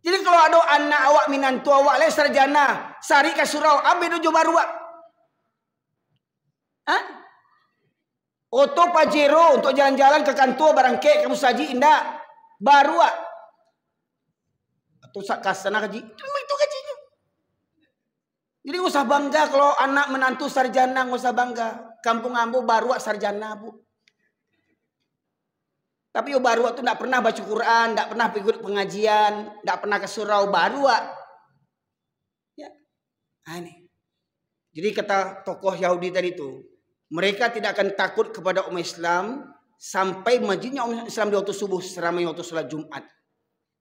Jadi kalau ada anak awak minantu awak le sarjana, sari ke surau, ambil dojo Barua. Hah? Oto Pajero untuk jalan-jalan ke kantor barangke kamu saji indah. Barua. Atau sakasana kaji. Itu gajinya. Jadi nggak usah bangga kalau anak menantu sarjana, nggak usah bangga. Kampung Ambo Barua sarjana Bu. Tapi yo Barua tuh nggak pernah baca Quran, nggak pernah ikut pengajian, nggak pernah ke surau. Barua. Ya, ini. Jadi kata tokoh Yahudi tadi itu, mereka tidak akan takut kepada umat Islam sampai masjidnya umat Islam di waktu subuh seramai waktu sholat Jumat.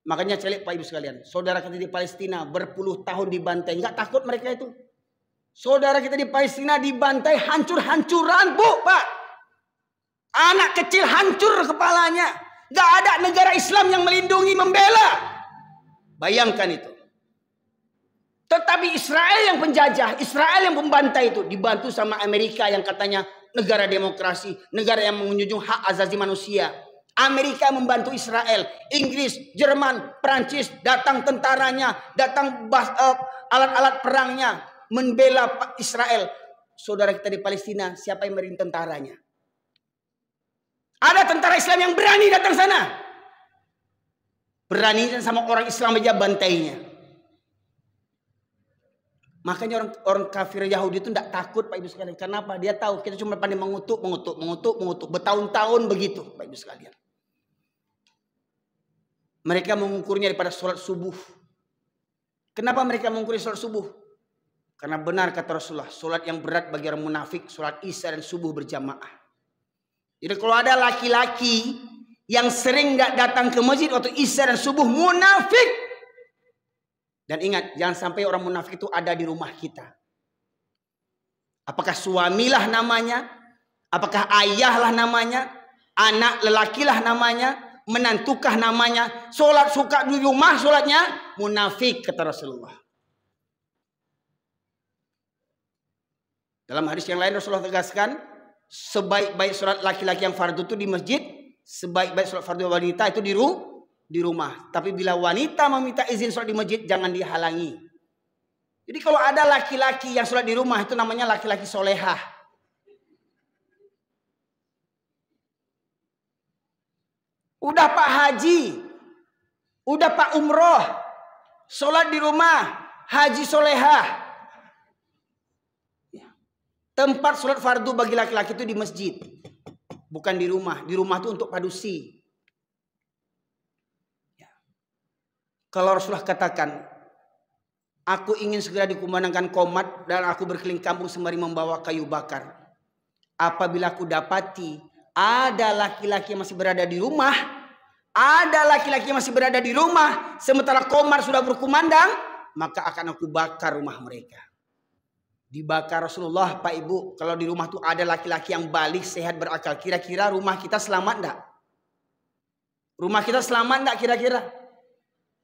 Makanya celik Pak Ibu sekalian, saudara kita di Palestina berpuluh tahun dibantai, nggak takut mereka itu? Saudara kita di Palestina dibantai hancur-hancuran, Bu, Pak. Anak kecil hancur kepalanya. Nggak ada negara Islam yang melindungi, membela. Bayangkan itu. Tetapi Israel yang penjajah, Israel yang membantai itu dibantu sama Amerika yang katanya negara demokrasi, negara yang menjunjung hak asasi manusia. Amerika membantu Israel, Inggris, Jerman, Prancis, datang tentaranya, datang alat-alat perangnya, membela Israel. Saudara kita di Palestina, siapa yang merimpin tentaranya? Ada tentara Islam yang berani datang sana. Berani sama orang Islam aja bantainya. Makanya orang kafir Yahudi itu tidak takut Pak Ibu sekalian. Kenapa? Dia tahu kita cuma pandai mengutuk. Bertahun-tahun begitu Pak Ibu sekalian. Mereka mengukurnya daripada sholat subuh. Kenapa mereka mengukur sholat subuh? Karena benar kata Rasulullah, sholat yang berat bagi orang munafik, sholat isya dan subuh berjamaah. Jadi kalau ada laki-laki yang sering nggak datang ke masjid waktu isya dan subuh, munafik. Dan ingat, jangan sampai orang munafik itu ada di rumah kita. Apakah suamilah namanya, apakah ayahlah namanya, anak lelakilah namanya, menantukah namanya, sholat suka di rumah sholatnya, munafik kata Rasulullah. Dalam hadis yang lain Rasulullah tegaskan, sebaik-baik sholat laki-laki yang fardu itu di masjid, sebaik-baik sholat fardu wanita itu di rumah. Tapi bila wanita meminta izin sholat di masjid, jangan dihalangi. Jadi kalau ada laki-laki yang sholat di rumah, itu namanya laki-laki solehah. Udah Pak Haji, udah Pak Umroh, sholat di rumah, haji solehah. Tempat sholat fardu bagi laki-laki itu di masjid, bukan di rumah. Di rumah itu untuk padusi. Kalau Rasulullah katakan, aku ingin segera dikumandangkan qomat dan aku berkeliling kampung sembari membawa kayu bakar. Apabila aku dapati ada laki-laki yang masih berada di rumah, sementara qomat sudah berkumandang, maka akan aku bakar rumah mereka. Dibakar Rasulullah, Pak Ibu, kalau di rumah tuh ada laki-laki yang balik, sehat, berakal, kira-kira rumah kita selamat enggak? Rumah kita selamat enggak kira-kira?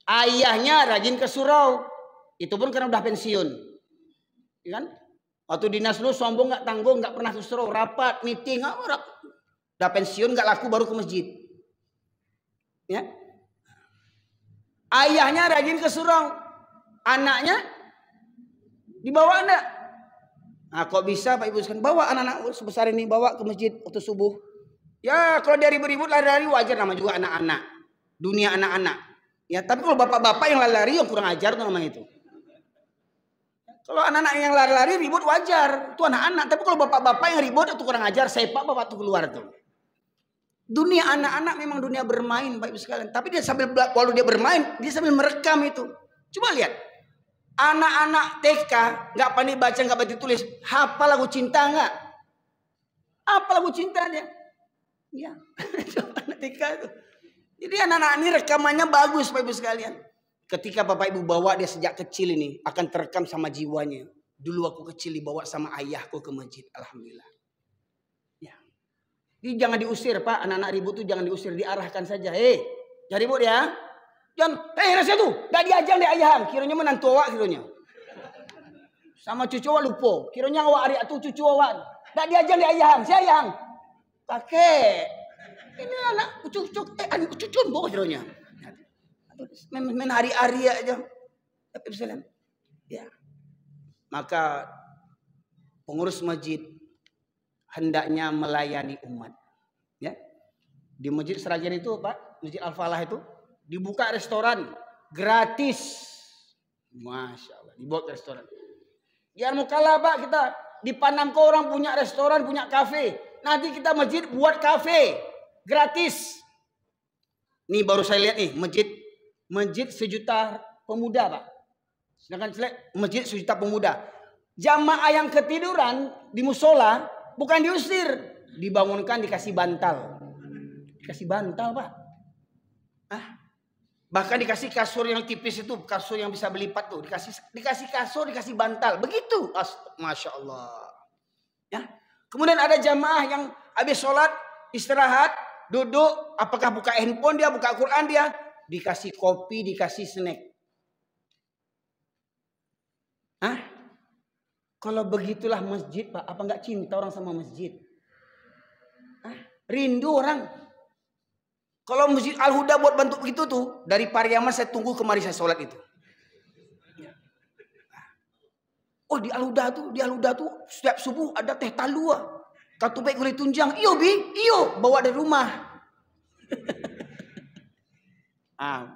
Ayahnya rajin ke surau, itu pun karena udah pensiun, ya kan? Waktu dinas dulu sombong nggak tanggung, nggak pernah ke surau, rapat, meeting, udah pensiun nggak laku baru ke masjid, ya. Ayahnya rajin ke surau, anaknya dibawa enggak? Nah, kok bisa Pak Ibu sekalian bawa anak-anak sebesar ini bawa ke masjid waktu subuh? Ya kalau dia ribut-ribut lari-lari wajar, nama juga anak-anak, dunia anak-anak. Ya, tapi kalau bapak-bapak yang lari-lari yang kurang ajar tuh namanya itu. Kalau anak-anak yang lari-lari ribut wajar, itu anak-anak. Tapi kalau bapak-bapak yang ribut itu kurang ajar, sepak bapak tuh keluar tuh. Dunia anak-anak memang dunia bermain Bapak Ibu sekalian. Tapi dia sambil walau dia bermain, dia sambil merekam itu. Coba lihat. Anak-anak TK nggak pandai baca, nggak pandai tulis, hafal lagu cinta nggak? Apa lagu cinta dia? Ya, anak TK itu. Jadi anak-anak ini rekamannya bagus Bapak Ibu sekalian. Ketika Bapak Ibu bawa dia sejak kecil ini akan terekam sama jiwanya. Dulu aku kecil dibawa sama ayahku ke masjid. Alhamdulillah. Ya. Jadi jangan diusir Pak. Anak-anak ribut tuh jangan diusir. Diarahkan saja. Jangan ribut ya. Jangan. Rahasia tuh. Gak diajang deh ayahang. Kiranya menantu awak kiranya. Sama cucu awak lupa. Kiranya awak arik tuh cucu awak. Gak diajang deh ayahang. Si ayahang. Kakek. Ini anak cucu, anak cucu bawa kiranya. Main hari-hari aja. Tapi misalnya, ya. Maka pengurus masjid hendaknya melayani umat. Ya. Di Masjid Seragen itu Pak, Masjid Al-Falah itu dibuka restoran gratis. Masya Allah, dibuka restoran. Biar mau kalah Pak, kita dipandang ke orang punya restoran, punya kafe. Nanti kita masjid buat kafe gratis. Nih baru saya lihat nih masjid 1 juta pemuda Pak. Sedangkan masjid 1 juta pemuda. Jamaah yang ketiduran di musola bukan diusir, dibangunkan dikasih bantal. Dikasih bantal Pak. Bahkan dikasih kasur yang tipis itu, kasur yang bisa berlipat tuh, dikasih kasur, dikasih bantal, begitu. Masya Allah. Ya. Kemudian ada jamaah yang habis sholat, istirahat, duduk, apakah buka handphone dia, buka Quran dia, dikasih kopi, dikasih snack. Hah? Kalau begitulah masjid, Pak, apa nggak cinta orang sama masjid? Hah? Rindu orang. Kalau Masjid Al-Huda buat bantu begitu tuh, dari Pariaman saya tunggu kemari saya sholat itu. Oh di Al-Huda tuh setiap subuh ada teh talua. Katu baik boleh tunjang. Iyo bi, iyo bawa dari rumah.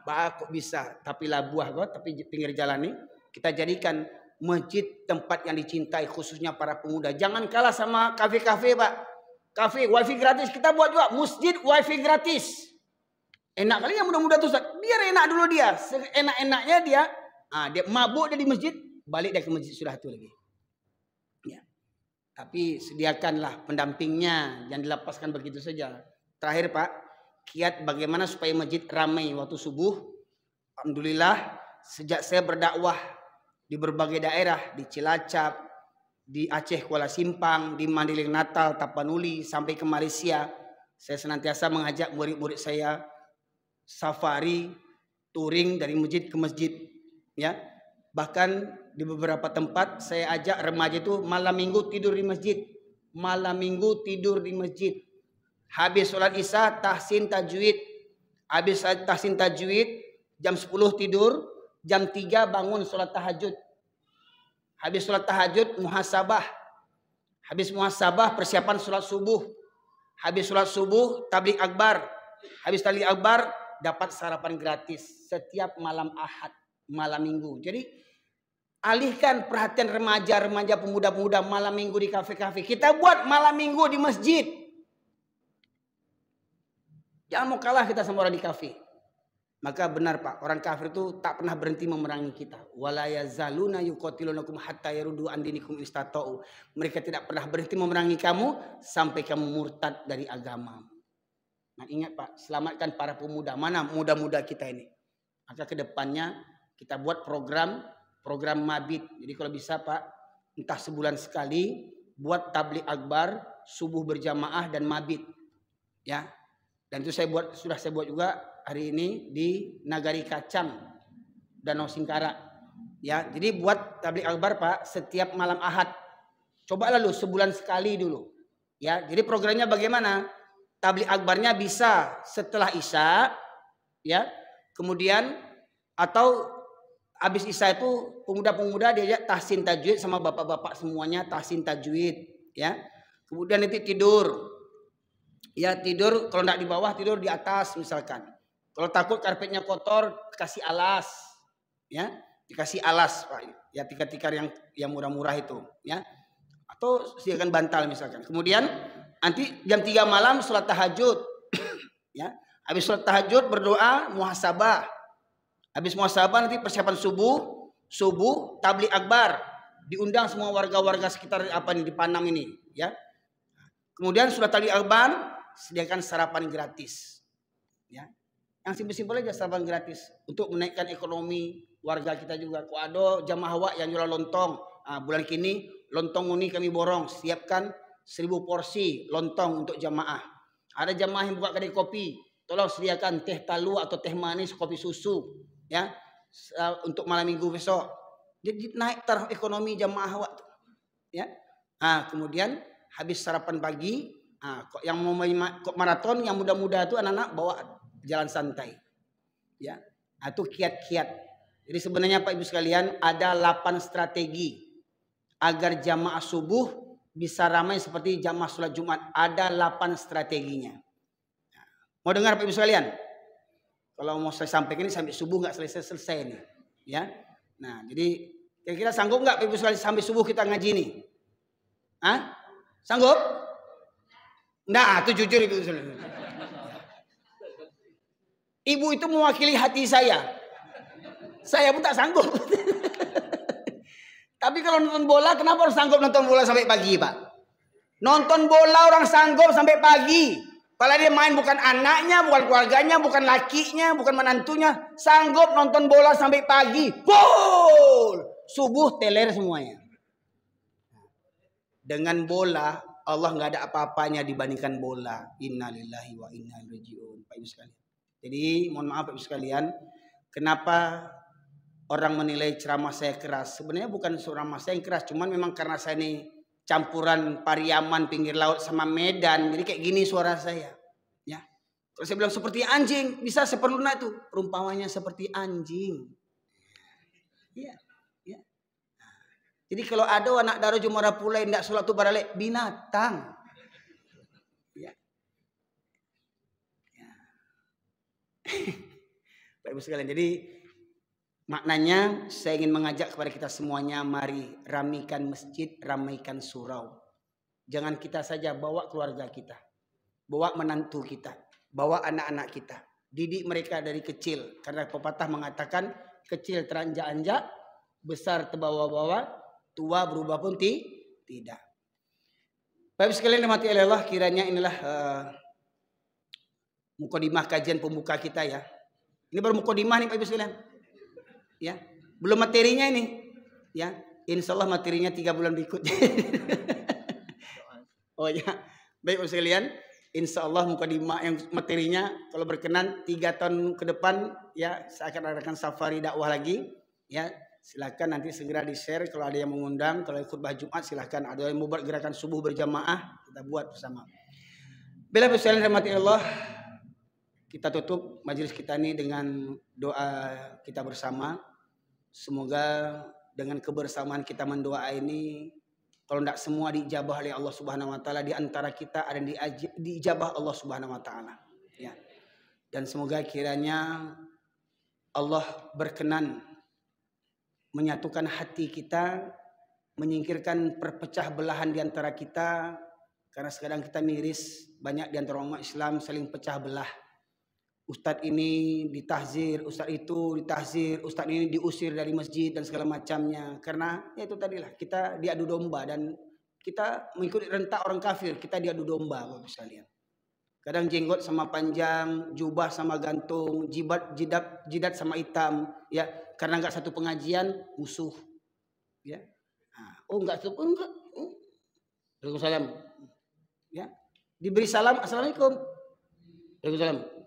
Pak kok bisa? Tapi lah buah kok, tapi pinggir jalan nih kita jadikan masjid tempat yang dicintai khususnya para pemuda. Jangan kalah sama kafe-kafe, Pak. Kafe wifi gratis kita buat juga masjid wifi gratis. Enak kali yang muda-muda tuh, biar enak dulu dia. Enak-enaknya dia, dia mabuk dia di masjid, balik dia ke masjid sudah itu lagi. Ya. Tapi sediakanlah pendampingnya, jangan dilepaskan begitu saja. Terakhir Pak, kiat bagaimana supaya masjid ramai waktu subuh. Alhamdulillah, sejak saya berdakwah di berbagai daerah, di Cilacap, di Aceh Kuala Simpang, di Mandiling Natal, Tapanuli, sampai ke Malaysia, saya senantiasa mengajak murid-murid saya safari touring dari masjid ke masjid, ya. Bahkan di beberapa tempat saya ajak remaja itu malam minggu tidur di masjid. Malam minggu tidur di masjid. Habis sholat isya tahsin tajwid. Habis tahsin tajwid jam 10 tidur, jam 3 bangun sholat tahajud. Habis sholat tahajud muhasabah. Habis muhasabah persiapan sholat subuh. Habis sholat subuh tabligh akbar. Habis tabligh akbar dapat sarapan gratis setiap malam Ahad, malam minggu. Jadi alihkan perhatian remaja-remaja, pemuda-pemuda malam minggu di kafe-kafe. Kita buat malam minggu di masjid. Jangan mau kalah kita sama orang di kafe. Maka benar Pak, orang kafir itu tak pernah berhenti memerangi kita. Wala yazaluna yuqatilunakum hatta yarudu an dinikum istata'u. Mereka tidak pernah berhenti memerangi kamu sampai kamu murtad dari agama. Nah, ingat Pak, selamatkan para pemuda. Mana muda-muda kita ini? Maka ke depannya kita buat program mabit. Jadi kalau bisa Pak, entah sebulan sekali buat tabligh akbar, subuh berjamaah dan mabit. Ya. Dan itu sudah saya buat juga hari ini di Nagari Kacang, Danau Singkara. Ya, jadi buat tabligh akbar Pak setiap malam Ahad. Coba lalu sebulan sekali dulu. Ya, jadi programnya bagaimana? Tabligh akbarnya bisa setelah Isya, ya. Kemudian atau habis Isya itu pemuda-pemuda diajak tahsin tajwid sama bapak-bapak semuanya tahsin tajwid, ya. Kemudian nanti tidur. Ya, tidur kalau enggak di bawah, tidur di atas misalkan. Kalau takut karpetnya kotor, kasih alas, ya. Dikasih alas, Pak. Ya, tikar-tikar yang murah-murah itu, ya. Atau sediakan bantal misalkan. Kemudian nanti jam 3 malam sholat tahajud. Ya. Habis sholat tahajud berdoa muhasabah. Habis muhasabah nanti persiapan subuh tabligh akbar. Diundang semua warga-warga sekitar di Panam ini, ya. Kemudian sudah tabligh akbar, sediakan sarapan gratis. Ya. Yang simpel-simpel aja sarapan gratis untuk menaikkan ekonomi warga kita juga. Kok ada jamaah awak yang jual lontong. Bulan kini lontong ini kami borong, siapkan 1000 porsi lontong untuk jamaah. Ada jamaah yang buka kedai kopi, tolong sediakan teh talu atau teh manis, kopi susu, ya, untuk malam minggu besok. Jadi naik taraf ekonomi jamaah awak, ya. Kemudian habis sarapan pagi, kok yang mau kok maraton yang muda-muda itu anak-anak bawa jalan santai, ya. Itu kiat-kiat. Jadi sebenarnya Pak Ibu sekalian ada 8 strategi agar jamaah subuh bisa ramai seperti jamaah sholat Jumat. Ada 8 strateginya. Mau dengar Pak Ibu sekalian? Kalau mau saya sampaikan ini sampai subuh nggak selesai nih, ya. Nah, jadi kira-kira sanggup nggak Pak Ibu sekalian sampai subuh kita ngaji nih? Sanggup? Nah, itu jujur Ibu sekalian. Ibu itu mewakili hati saya. Saya pun tak sanggup. Tapi kalau nonton bola, kenapa harus sanggup nonton bola sampai pagi, Pak? Nonton bola orang sanggup sampai pagi. Padahal dia main bukan anaknya, bukan keluarganya, bukan lakinya, bukan menantunya. Sanggup nonton bola sampai pagi. Gol! Subuh teler semuanya. Dengan bola, Allah nggak ada apa-apanya dibandingkan bola. Innalillahi wa inna ilaihi raji'un. Pak Ibu sekalian. Jadi mohon maaf Pak Ibu sekalian. Kenapa orang menilai ceramah saya keras? Sebenarnya bukan ceramah saya yang keras. Cuman memang karena saya ini campuran Pariaman, pinggir laut sama Medan. Jadi kayak gini suara saya. Ya. Kalau saya bilang seperti anjing, bisa sepenuhnya itu. Perumpamannya seperti anjing. Iya. Ya. Jadi kalau ada anak daro Jumara Pulai tidak sholat tu baralek binatang. Ya. Ya. Baik Ibu sekalian. Jadi maknanya saya ingin mengajak kepada kita semuanya, mari ramikan masjid, ramaikan surau. Jangan kita saja bawa keluarga kita, bawa menantu kita, bawa anak-anak kita. Didik mereka dari kecil. Karena pepatah mengatakan kecil teranjak-anjak, besar terbawa-bawa, tua berubah pun tidak. Bapak sekalian dimati oleh Allah, kiranya inilah mukadimah kajian pembuka kita ya. Ini baru mukadimah nih Pak Ibu sekalian. Ya, belum materinya ini. Ya, insya Allah materinya 3 bulan berikutnya. Oh ya, baik Bapak sekalian, insya Allah mukadimah yang materinya kalau berkenan 3 tahun ke depan ya saya akan adakan safari dakwah lagi. Ya, silakan nanti segera di share kalau ada yang mengundang. Kalau khutbah Jumat silakan, ada yang mau buat gerakan subuh berjamaah kita buat bersama. Bila Bapak sekalian rahmati Allah, kita tutup majelis kita ini dengan doa kita bersama. Semoga dengan kebersamaan kita mendoa ini, kalau tidak semua diijabah oleh Allah Subhanahu Wa Taala, di antara kita ada yang diijabah Allah Subhanahu Wa Taala. Ya. Dan semoga kiranya Allah berkenan menyatukan hati kita, menyingkirkan perpecah belahan di antara kita, karena sekarang kita miris, banyak di antara umat Islam saling pecah belah. Ustadz ini ditahzir, ustadz itu ditahzir, ustadz ini diusir dari masjid dan segala macamnya. Karena ya itu tadilah kita diadu domba dan kita mengikuti rentak orang kafir, kita diadu domba Bapak sekalian. Kadang jenggot sama panjang, jubah sama gantung, jidat sama hitam, ya karena enggak satu pengajian musuh, ya. Oh enggak, Waalaikumsalam, ya diberi salam assalamualaikum, Waalaikumsalam.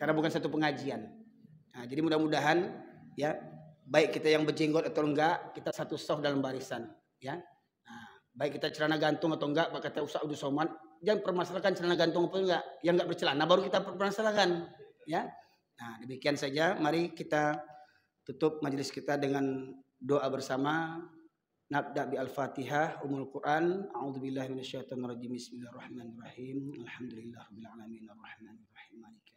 Karena bukan satu pengajian. Nah, jadi mudah-mudahan ya baik kita yang berjenggot atau enggak, kita satu soft dalam barisan. Ya, nah, baik kita celana gantung atau enggak, kata Ustaz Abdul Somad, jangan permasalahkan celana gantung apa enggak, yang enggak bercelana baru kita permasalahkan. Ya, nah demikian saja. Mari kita tutup majelis kita dengan doa bersama. Nabda bi al-Fatihah, Ummul Quran. A'udzubillahi minasyaitonir rajim. Bismillahirrahmanirrahim. Alhamdulillahirabbil alamin arrahmanir rahim. Maliki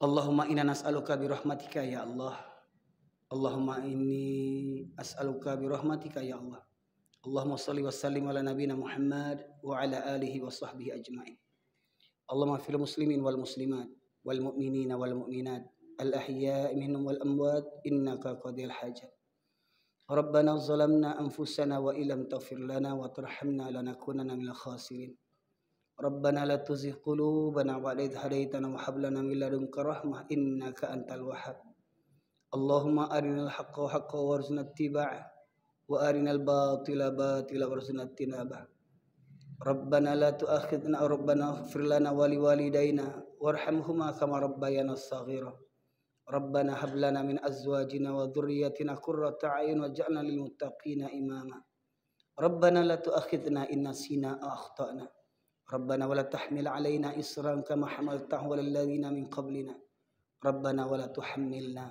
Allahumma inna nas'aluka bi rahmatika ya Allah. Allahumma inni as'aluka bi rahmatika ya Allah. Allahumma shalli wa sallim ala nabiyyina Muhammad wa ala alihi wa sahbihi ajma'in. Allahumma fil muslimin wal muslimat wal mu'minina wal mu'minat al ahya'i minhum wal amwat innaka qadil hajat. Rabbana zalamna anfusana wa illam taghfir lana wa tarhamna lanakunanna minal khasirin. Rabbana la tuzigh qulubana ba'da idh hadaytana wa hab lana min ladunka rahmah innaka antal wahhab. Allahumma arinal haqqa haqqan warzuqna ittiba'ah wa arinal batila batila warzuqna ijtinabah. Rabbana la tu'akhidhna rabbana ighfir lana wa liwalidayna warhamhuma kama rabbayana shaghira. Rabbana hab lana min azwajina wa dhurriyyatina qurrata a'yun waj'alna lil muttaqina imama. Rabbana la tu'akhidhna in nasina aw akhtana. Rabbana wa la tahmil 'alaina isran kama hamaltahu 'alal ladzina min qablina. Rabbana wa la tuhammilna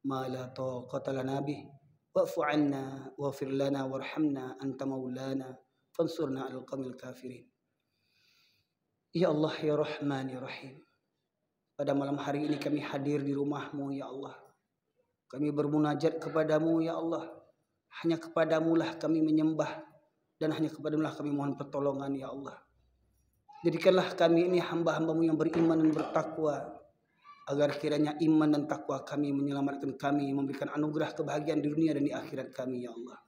ma la taqata lana bih wa'fu 'anna waghfir lana warhamna anta maulana fansurna 'alal qaumil kafirin. Ya Allah ya Rahman ya Rahim. Pada malam hari ini kami hadir di rumah-Mu ya Allah. Kami bermunajat kepadamu ya Allah. Hanya kepadamu lah kami menyembah dan hanya kepadamu lah kami mohon pertolongan ya Allah. Jadikanlah kami ini hamba-hamba-Mu yang beriman dan bertakwa. agar kiranya iman dan takwa kami menyelamatkan kami, memberikan anugerah kebahagiaan di dunia dan di akhirat kami, ya Allah.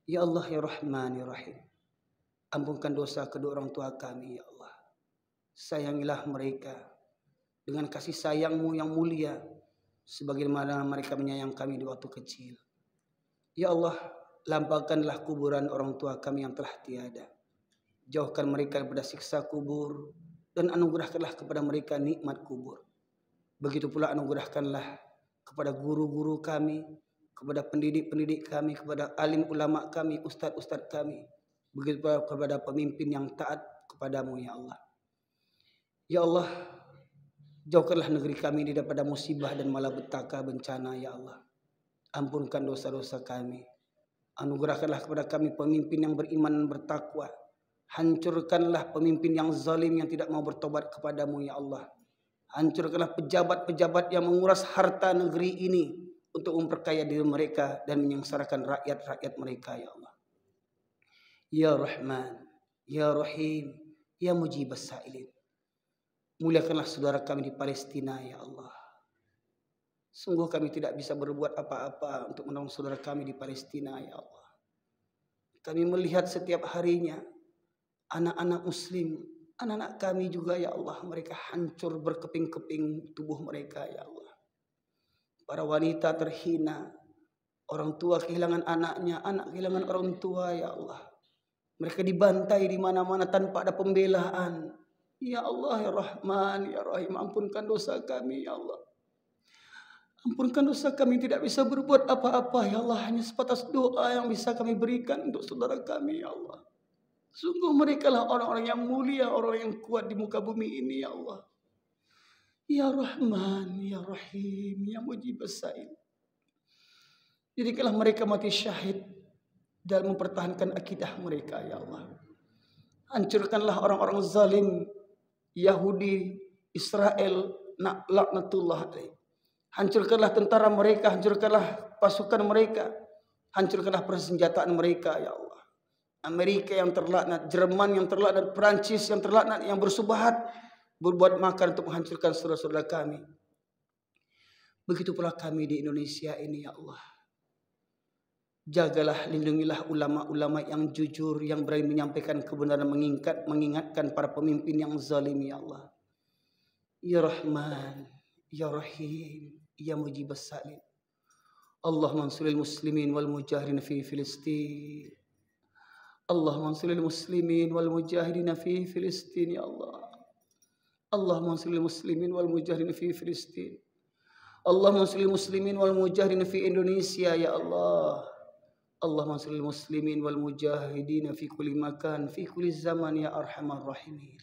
Ya Allah, ya Rahman, ya Rahim. Ampunkan dosa kedua orang tua kami, ya Allah. Sayangilah mereka dengan kasih sayang-Mu yang mulia, sebagaimana mereka menyayang kami di waktu kecil. Ya Allah, lampaukanlah kuburan orang tua kami yang telah tiada. Jauhkan mereka daripada siksa kubur, dan anugerahkanlah kepada mereka nikmat kubur. Begitu pula anugerahkanlah kepada guru-guru kami, kepada pendidik-pendidik kami, kepada alim ulama kami, ustadz-ustadz kami. Begitu pula kepada pemimpin yang taat kepadamu, ya Allah. Ya Allah, jauhkanlah negeri kami daripada musibah dan malapetaka bencana, ya Allah. Ampunkan dosa-dosa kami. Anugerahkanlah kepada kami pemimpin yang beriman dan bertakwa. Hancurkanlah pemimpin yang zalim yang tidak mau bertobat kepadamu, ya Allah. Hancurkanlah pejabat-pejabat yang menguras harta negeri ini untuk memperkaya diri mereka dan menyengsarakan rakyat-rakyat mereka, ya Allah. Ya Rahman, ya Rahim, ya Mujibas Sa'ilin. Muliakanlah saudara kami di Palestina, ya Allah. Sungguh kami tidak bisa berbuat apa-apa untuk menolong saudara kami di Palestina, ya Allah. Kami melihat setiap harinya anak-anak muslim, anak-anak kami juga, ya Allah, mereka hancur berkeping-keping tubuh mereka, ya Allah. Para wanita terhina, orang tua kehilangan anaknya, anak kehilangan orang tua, ya Allah. Mereka dibantai di mana-mana tanpa ada pembelaan. Ya Allah, ya Rahman, ya Rahim, ampunkan dosa kami, ya Allah. Ampunkan dosa kami, tidak bisa berbuat apa-apa, ya Allah. Hanya sebatas doa yang bisa kami berikan untuk saudara kami, ya Allah. Sungguh mereka lah orang-orang yang mulia, orang yang kuat di muka bumi ini, ya Allah. Ya Rahman, ya Rahim, ya Mujibas Sa'il. Jadikanlah mereka mati syahid dalam mempertahankan akidah mereka, ya Allah. Hancurkanlah orang-orang zalim, Yahudi, Israel, laknatullah alaih. Hancurkanlah tentara mereka, hancurkanlah pasukan mereka, hancurkanlah persenjataan mereka, ya Allah. Amerika yang terlaknat, Jerman yang terlaknat, Perancis yang terlaknat, yang bersubahat, berbuat makar untuk menghancurkan saudara-saudara kami. Begitu pula kami di Indonesia ini, ya Allah. Jagalah, lindungilah ulama-ulama yang jujur, yang berani menyampaikan kebenaran, mengingatkan para pemimpin yang zalim, ya Allah. Ya Rahman, ya Rahim, ya Mujibas Sa'ilin. Allahumma ansuril muslimin wal mujahidin fi Filistin. Allahumma ansuril muslimin wal mujahidin fi Filistin, ya Allah. Allahumma ansuril muslimin wal mujahidin fi Filistin. Allahumma ansuril muslimin wal mujahidin fi Indonesia, ya Allah. Allahumma ansuril muslimin wal mujahidin fi kulli makan, fi kulli zaman, ya arhamar rahimin.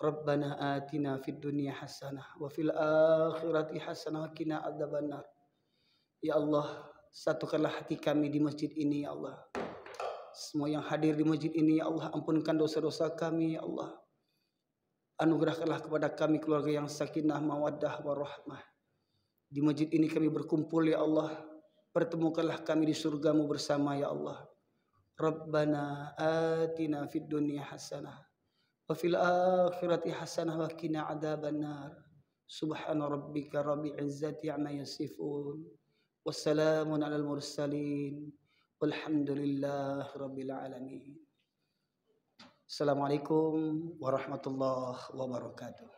Rabbana atina fid dunya hasanah wa fil akhirati hasanah wa qina adzabannar. Ya Allah, satukanlah hati kami di masjid ini, ya Allah. Semua yang hadir di masjid ini, ya Allah, ampunkan dosa-dosa kami, ya Allah. Anugerahkanlah kepada kami keluarga yang sakinah, mawaddah, warahmah. Di masjid ini kami berkumpul, ya Allah. Pertemukanlah kami di surgamu bersama, ya Allah. Rabbana atina fid dunya hasanah wa fil akhirati hasanah wa qina adzabannar. Subhana rabbika rabbil izzati amma yasifun. Wassalamun alal mursalin. Walhamdulillahi rabbil alamin. Assalamualaikum warahmatullahi wabarakatuh.